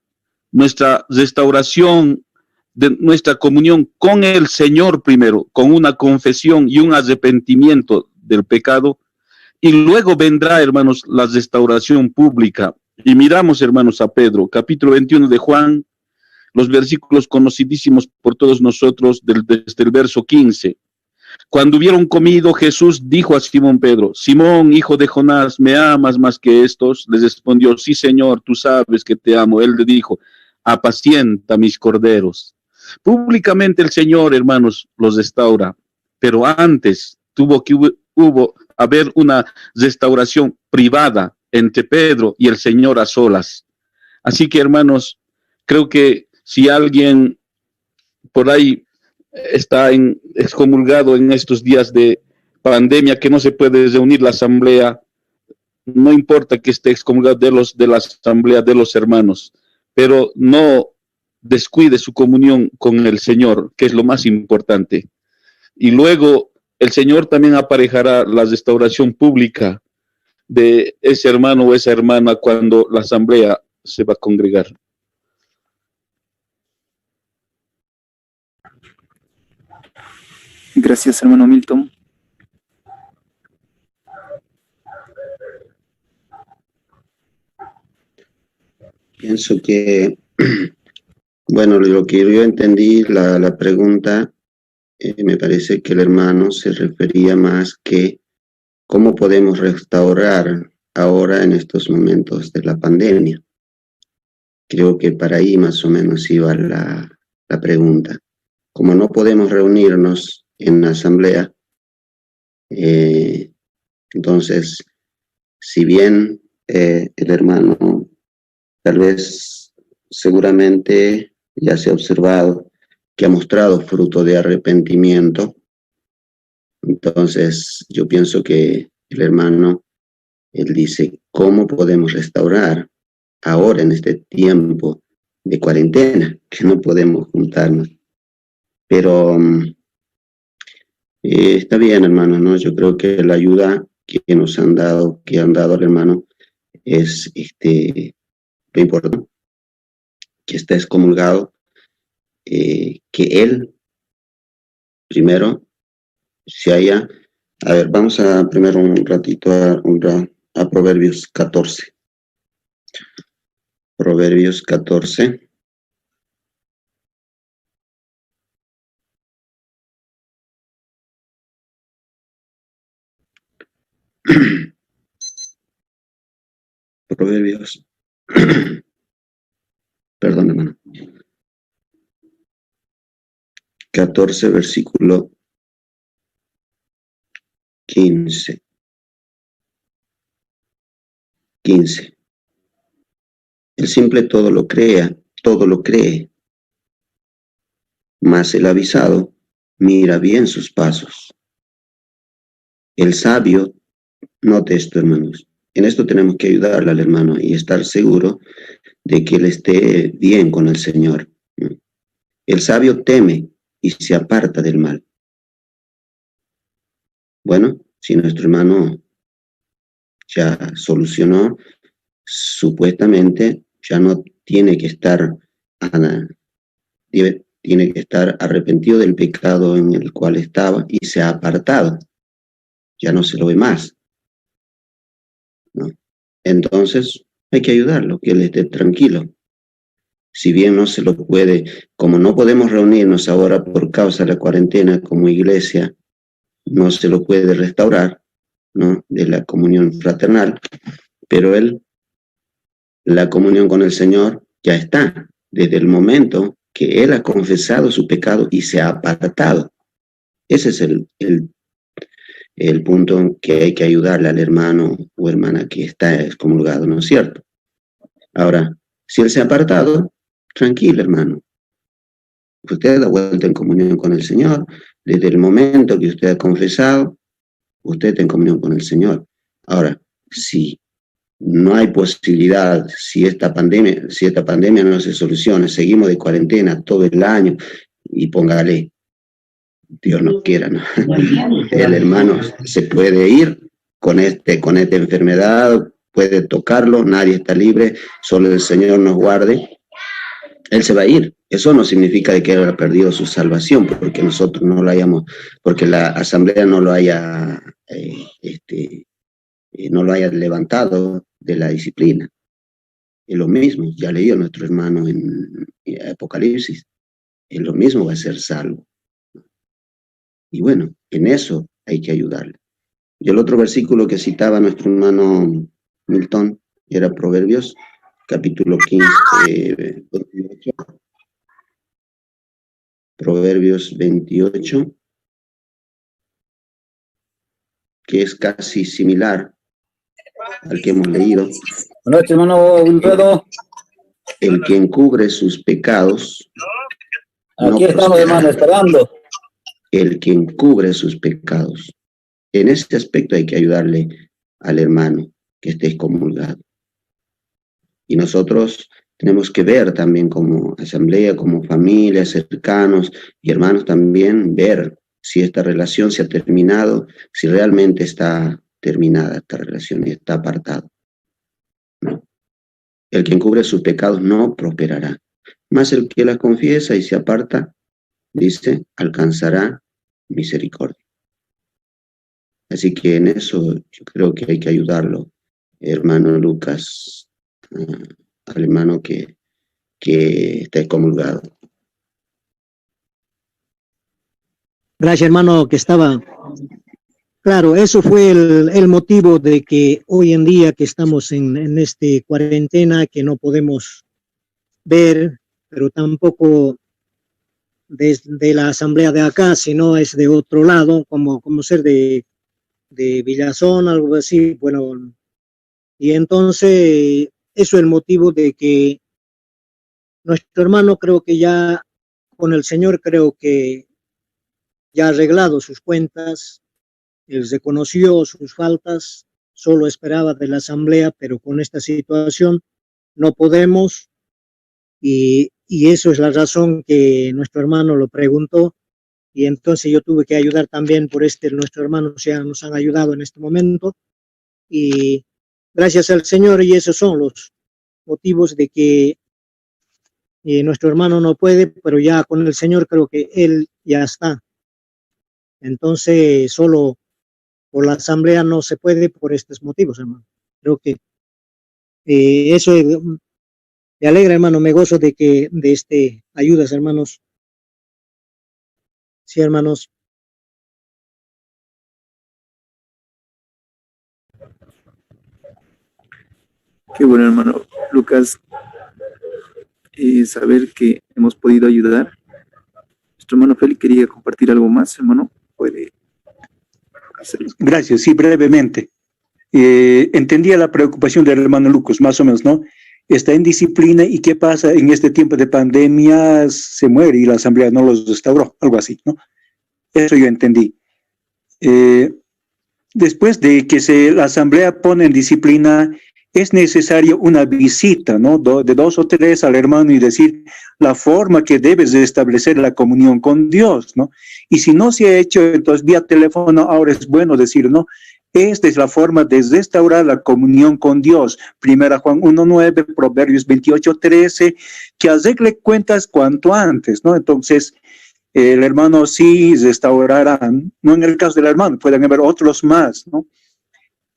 Nuestra restauración de nuestra comunión con el Señor primero, con una confesión y un arrepentimiento del pecado, y luego vendrá, hermanos, la restauración pública. Y miramos, hermanos, a Pedro, capítulo 21 de Juan, los versículos conocidísimos por todos nosotros desde el verso 15. Cuando hubieron comido, Jesús dijo a Simón Pedro: Simón, hijo de Jonás, ¿me amas más que estos? Les respondió: sí, Señor, tú sabes que te amo. Él le dijo: apacienta mis corderos. Públicamente el Señor, hermanos, los restaura, pero antes tuvo que haber una restauración privada entre Pedro y el Señor a solas. Así que, hermanos, creo que si alguien por ahí está excomulgado en estos días de pandemia, que no se puede reunir la asamblea, no importa que esté excomulgado de la asamblea de los hermanos, pero no descuide su comunión con el Señor, que es lo más importante. Y luego el Señor también aparejará la restauración pública de ese hermano o esa hermana cuando la asamblea se va a congregar. Gracias, hermano Milton. Pienso que, bueno, lo que yo entendí, la pregunta, me parece que el hermano se refería más que cómo podemos restaurar ahora en estos momentos de la pandemia. Creo que para ahí más o menos iba la pregunta. Como no podemos reunirnos en la asamblea, entonces, si bien el hermano tal vez seguramente ya se ha observado que ha mostrado fruto de arrepentimiento, entonces yo pienso que el hermano, él dice, ¿cómo podemos restaurar ahora en este tiempo de cuarentena, que no podemos juntarnos. Pero está bien, hermano, ¿no? Yo creo que la ayuda que nos han dado, que han dado al hermano, es lo importante, que está excomulgado, que él primero se haya... A ver, vamos a primero un ratito a Proverbios 14. Proverbios 14. Proverbios. Perdón, hermano. 14, versículo 15. 15. El simple todo lo cree, mas el avisado mira bien sus pasos. El sabio, note esto, hermanos, en esto tenemos que ayudarle al hermano y estar seguro de que él esté bien con el Señor. El sabio teme y se aparta del mal. Bueno, si nuestro hermano ya solucionó, supuestamente ya no tiene que estar arrepentido del pecado en el cual estaba y se ha apartado. Ya no se lo ve más, ¿no? Entonces hay que ayudarlo, que él esté tranquilo. Si bien no se lo puede, como no podemos reunirnos ahora por causa de la cuarentena como iglesia, no se lo puede restaurar, ¿no?, de la comunión fraternal, pero la comunión con el Señor ya está, desde el momento que él ha confesado su pecado y se ha apartado. Ese es el punto en que hay que ayudarle al hermano o hermana que está excomulgado, ¿no es cierto? Ahora, si él se ha apartado, tranquilo, hermano. Usted da vuelta en comunión con el Señor. Desde el momento que usted ha confesado, usted está en comunión con el Señor. Ahora, si no hay posibilidad, si esta pandemia no se soluciona, seguimos de cuarentena todo el año, y póngale, Dios no quiera, ¿no? El hermano se puede ir con esta enfermedad, puede tocarlo, nadie está libre, solo el Señor nos guarde. Él se va a ir. Eso no significa de que él haya perdido su salvación, porque nosotros no lo hayamos, porque la asamblea no lo haya, no lo haya levantado de la disciplina. Es lo mismo, ya leyó nuestro hermano en Apocalipsis, es lo mismo, va a ser salvo. Y bueno, en eso hay que ayudarle. Y el otro versículo que citaba nuestro hermano Milton era Proverbios, capítulo 15, 28. Proverbios 28, que es casi similar al que hemos leído. Buenas noches, hermano Wilfredo. El que encubre sus pecados. Aquí estamos, hermano, esperando. El que encubre sus pecados. En este aspecto hay que ayudarle al hermano que esté excomulgado. Y nosotros tenemos que ver también como asamblea, como familia, cercanos y hermanos también, ver si esta relación se ha terminado, si realmente está terminada esta relación y está apartado. ¿No? El que encubre sus pecados no prosperará, mas el que las confiesa y se aparta, dice, alcanzará misericordia. Así que en eso yo creo que hay que ayudarlo, hermano Lucas, al hermano que está excomulgado. Gracias, hermano, que estaba. Claro, eso fue el motivo de que hoy en día que estamos en este cuarentena, que no podemos ver, pero tampoco desde la asamblea de acá, sino es de otro lado, como ser de Villazón, algo así, bueno, y entonces eso es el motivo de que nuestro hermano creo que ya con el Señor creo que ya ha arreglado sus cuentas, él reconoció sus faltas, solo esperaba de la asamblea, pero con esta situación no podemos, y eso es la razón que nuestro hermano lo preguntó, y entonces yo tuve que ayudar también por nuestro hermano nos han ayudado en este momento, y gracias al Señor, y esos son los motivos de que nuestro hermano no puede, pero ya con el Señor creo que él ya está. Entonces, solo por la asamblea no se puede por estos motivos, hermano. Creo que eso me alegra, hermano, me gozo de que de ayudas, hermanos. Sí, hermanos. Qué bueno, hermano Lucas, saber que hemos podido ayudar. Nuestro hermano Félix quería compartir algo más, hermano. Puede hacerlo. Gracias, sí, brevemente. Entendía la preocupación del hermano Lucas, más o menos, ¿no? Está en disciplina y qué pasa en este tiempo de pandemia, se muere y la asamblea no los restauró, algo así, ¿no? Eso yo entendí. Después de que la asamblea pone en disciplina, es necesario una visita, ¿no? De 2 o 3 al hermano y decir la forma que debes de establecer la comunión con Dios, ¿no? Y si no se ha hecho, entonces vía teléfono ahora es bueno decir, ¿no? Esta es la forma de restaurar la comunión con Dios. 1 Juan 1:9, Proverbios 28:13, que arregle cuentas cuanto antes, ¿no? Entonces, el hermano sí restaurará, no en el caso del hermano, pueden haber otros más, ¿no?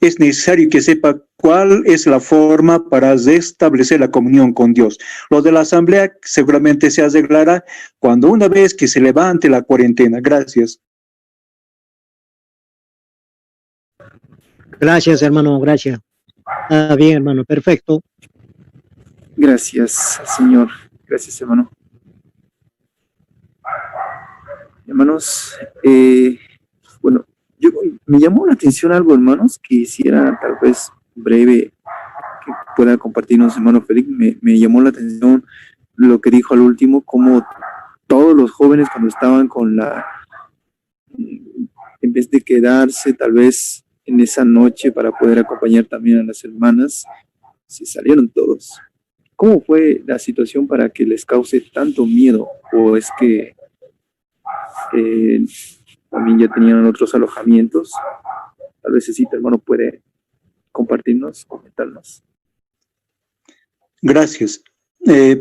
Es necesario que sepa cuál es la forma para restablecer la comunión con Dios. Lo de la asamblea seguramente se arreglará cuando una vez que se levante la cuarentena. Gracias. Gracias, hermano, gracias. Ah, bien, hermano, perfecto. Gracias, Señor. Gracias, hermano. Hermanos, bueno, me llamó la atención algo, hermanos, que quisiera tal vez breve que pueda compartirnos, hermano Félix. Me llamó la atención lo que dijo al último, como todos los jóvenes cuando estaban en vez de quedarse tal vez en esa noche para poder acompañar también a las hermanas, se salieron todos. ¿Cómo fue la situación para que les cause tanto miedo? ¿O es que también ya tenían otros alojamientos? Tal vez sí, hermano, puede compartirnos, comentarnos. Gracias.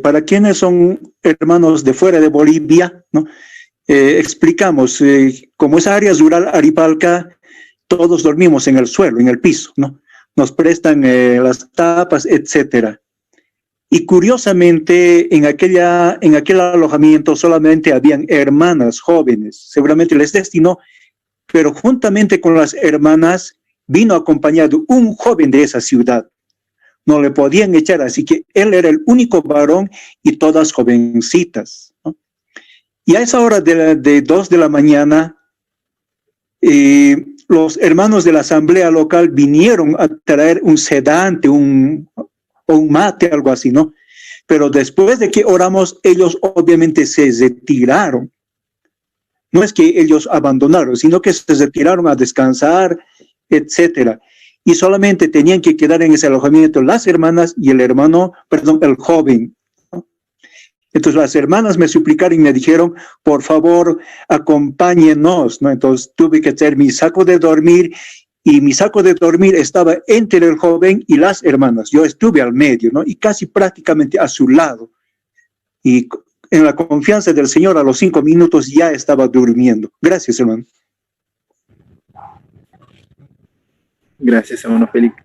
Para quienes son hermanos de fuera de Bolivia, ¿no? Explicamos, como es área rural Aripalca, todos dormimos en el suelo, en el piso, ¿no? Nos prestan las tapas, etcétera. Y curiosamente, en aquel alojamiento solamente habían hermanas jóvenes, seguramente les destinó, pero juntamente con las hermanas vino acompañado un joven de esa ciudad. No le podían echar, así que él era el único varón y todas jovencitas, ¿no? Y a esa hora de 2 de la mañana, los hermanos de la asamblea local vinieron a traer un sedante, o un mate, algo así, ¿no? Pero después de que oramos, ellos obviamente se retiraron. No es que ellos abandonaron, sino que se retiraron a descansar, etcétera. Y solamente tenían que quedar en ese alojamiento las hermanas y el joven, ¿no? Entonces las hermanas me suplicaron y me dijeron, por favor, acompáñenos, ¿no? Entonces tuve que traer mi saco de dormir, y mi saco de dormir estaba entre el joven y las hermanas. Yo estuve al medio, ¿no? Y casi prácticamente a su lado. Y en la confianza del Señor, a los 5 minutos ya estaba durmiendo. Gracias, hermano. Gracias, hermano Félix.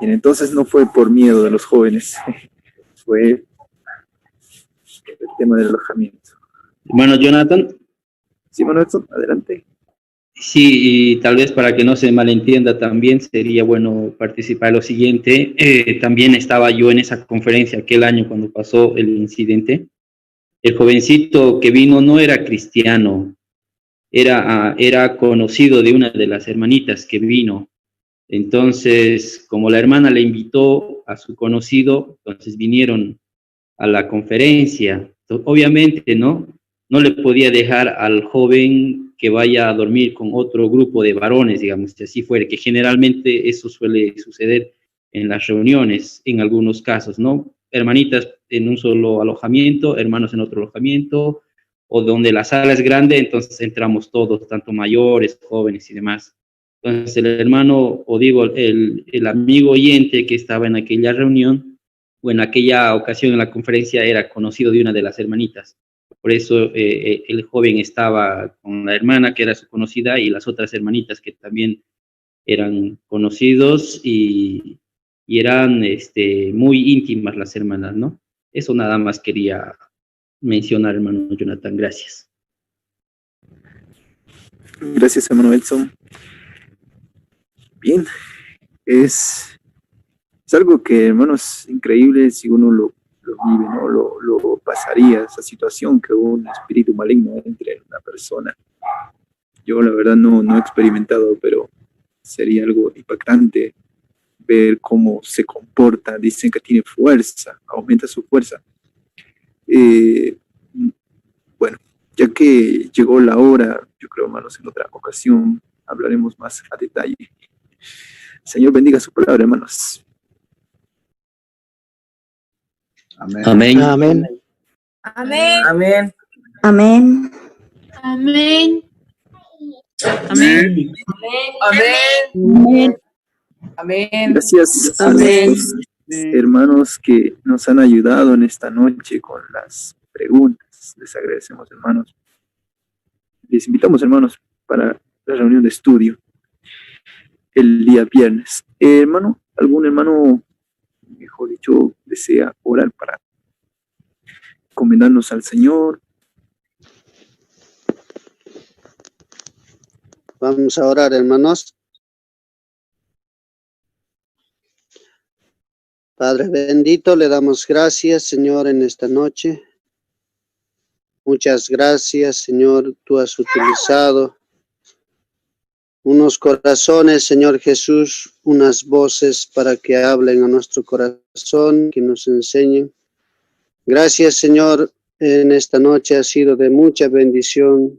Bien, entonces no fue por miedo de los jóvenes, fue el tema del alojamiento. Hermano Jonathan. Sí, hermano Edson, adelante. Sí, y tal vez para que no se malentienda también sería bueno participar en lo siguiente. También estaba yo en esa conferencia aquel año cuando pasó el incidente. El jovencito que vino no era cristiano, era conocido de una de las hermanitas que vino. Entonces, como la hermana le invitó a su conocido, entonces vinieron a la conferencia. Obviamente, no le podía dejar al joven que vaya a dormir con otro grupo de varones, digamos, si así fuera, que generalmente eso suele suceder en las reuniones, en algunos casos, ¿no? hermanitas en un solo alojamiento, hermanos en otro alojamiento, o donde la sala es grande, entonces entramos todos, tanto mayores, jóvenes y demás. Entonces el hermano, o digo, el amigo oyente que estaba en aquella reunión, o en aquella ocasión en la conferencia, era conocido de una de las hermanitas. Por eso el joven estaba con la hermana, que era su conocida, y las otras hermanitas que también eran conocidos y eran muy íntimas las hermanas, ¿no? Eso nada más quería mencionar, hermano Jonathan. Gracias. Gracias, hermano Edson. Bien, es algo que, hermano, es increíble si uno lo vive, ¿no? Lo pasaría, esa situación que un espíritu maligno entre en una persona. Yo, la verdad, no he experimentado, pero sería algo impactante ver cómo se comporta. Dicen que tiene fuerza, aumenta su fuerza. Bueno, ya que llegó la hora, yo creo, hermanos, en otra ocasión hablaremos más a detalle. Señor bendiga su palabra, hermanos. Amén. Amén. Amén. Amén. Amén. Amén. Amén. Amén. Amén. Gracias a Amén. nuestros hermanos que nos han ayudado en esta noche con las preguntas. Les agradecemos, hermanos. Les invitamos, hermanos, para la reunión de estudio el día viernes. Hermano, algún hermano, mejor dicho, desea orar para encomendarnos al Señor. Vamos a orar, hermanos. Padre bendito, le damos gracias, Señor, en esta noche. Muchas gracias, Señor. Tú has utilizado unos corazones, Señor Jesús, unas voces para que hablen a nuestro corazón, que nos enseñen. Gracias, Señor. En esta noche ha sido de mucha bendición,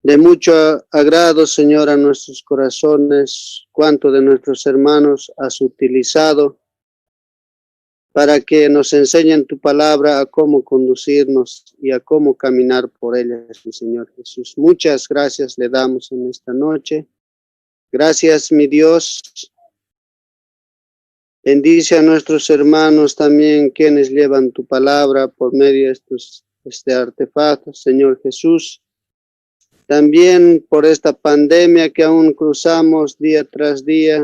de mucho agrado, Señor, a nuestros corazones. Cuánto de nuestros hermanos has utilizado para que nos enseñen tu palabra, a cómo conducirnos y a cómo caminar por ella, Señor Jesús. Muchas gracias le damos en esta noche. Gracias, mi Dios. Bendice a nuestros hermanos también, quienes llevan tu palabra por medio de estos artefactos, Señor Jesús. También por esta pandemia que aún cruzamos día tras día.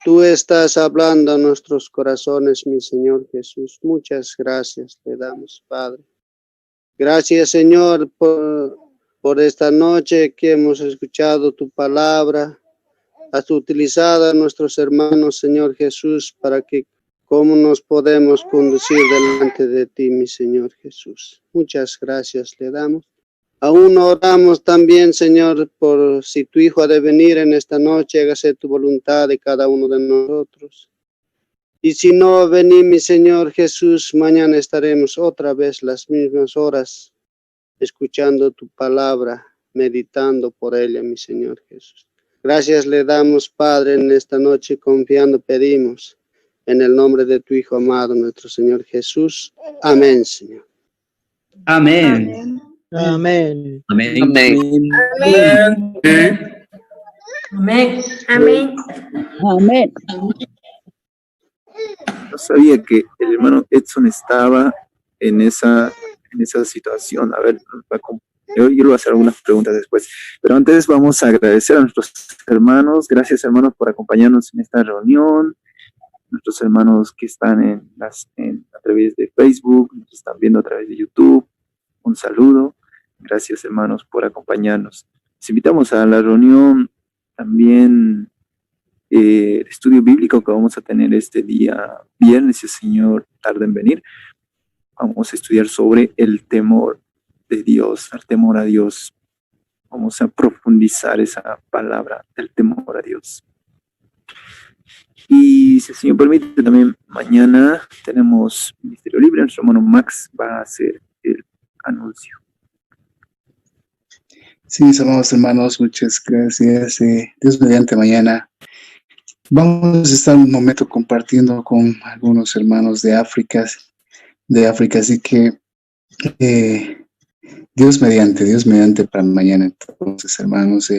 Tú estás hablando a nuestros corazones, mi Señor Jesús. Muchas gracias te damos, Padre. Gracias, Señor, por esta noche que hemos escuchado tu palabra. Has utilizado a nuestros hermanos, Señor Jesús, para que cómo nos podemos conducir delante de ti, mi Señor Jesús. Muchas gracias le damos. Aún oramos también, Señor, por si tu Hijo ha de venir en esta noche, hágase tu voluntad de cada uno de nosotros. Y si no vení, mi Señor Jesús, mañana estaremos otra vez las mismas horas, escuchando tu palabra, meditando por ella, mi Señor Jesús. Gracias le damos, Padre, en esta noche, confiando pedimos, en el nombre de tu Hijo amado, nuestro Señor Jesús. Amén, Señor. Amén. Amén. Amén. Amén. Amén. Amén. Amén. No sabía que el hermano Edson estaba en esa situación. A ver, yo le voy a hacer algunas preguntas después. Pero antes vamos a agradecer a nuestros hermanos. Gracias, hermanos, por acompañarnos en esta reunión. Nuestros hermanos que están a través de Facebook, nos están viendo a través de YouTube. Un saludo. Gracias, hermanos, por acompañarnos. Les invitamos a la reunión también estudio bíblico que vamos a tener este día viernes, si el Señor tarda en venir. Vamos a estudiar sobre el temor de Dios, el temor a Dios. Vamos a profundizar esa palabra, el temor a Dios. Y si el Señor permite, también mañana tenemos Ministerio Libre. Nuestro hermano Max va a hacer el anuncio. Sí, mis amados hermanos, muchas gracias. Dios mediante mañana Vamos a estar un momento compartiendo con algunos hermanos de África, así que Dios mediante para mañana entonces, hermanos,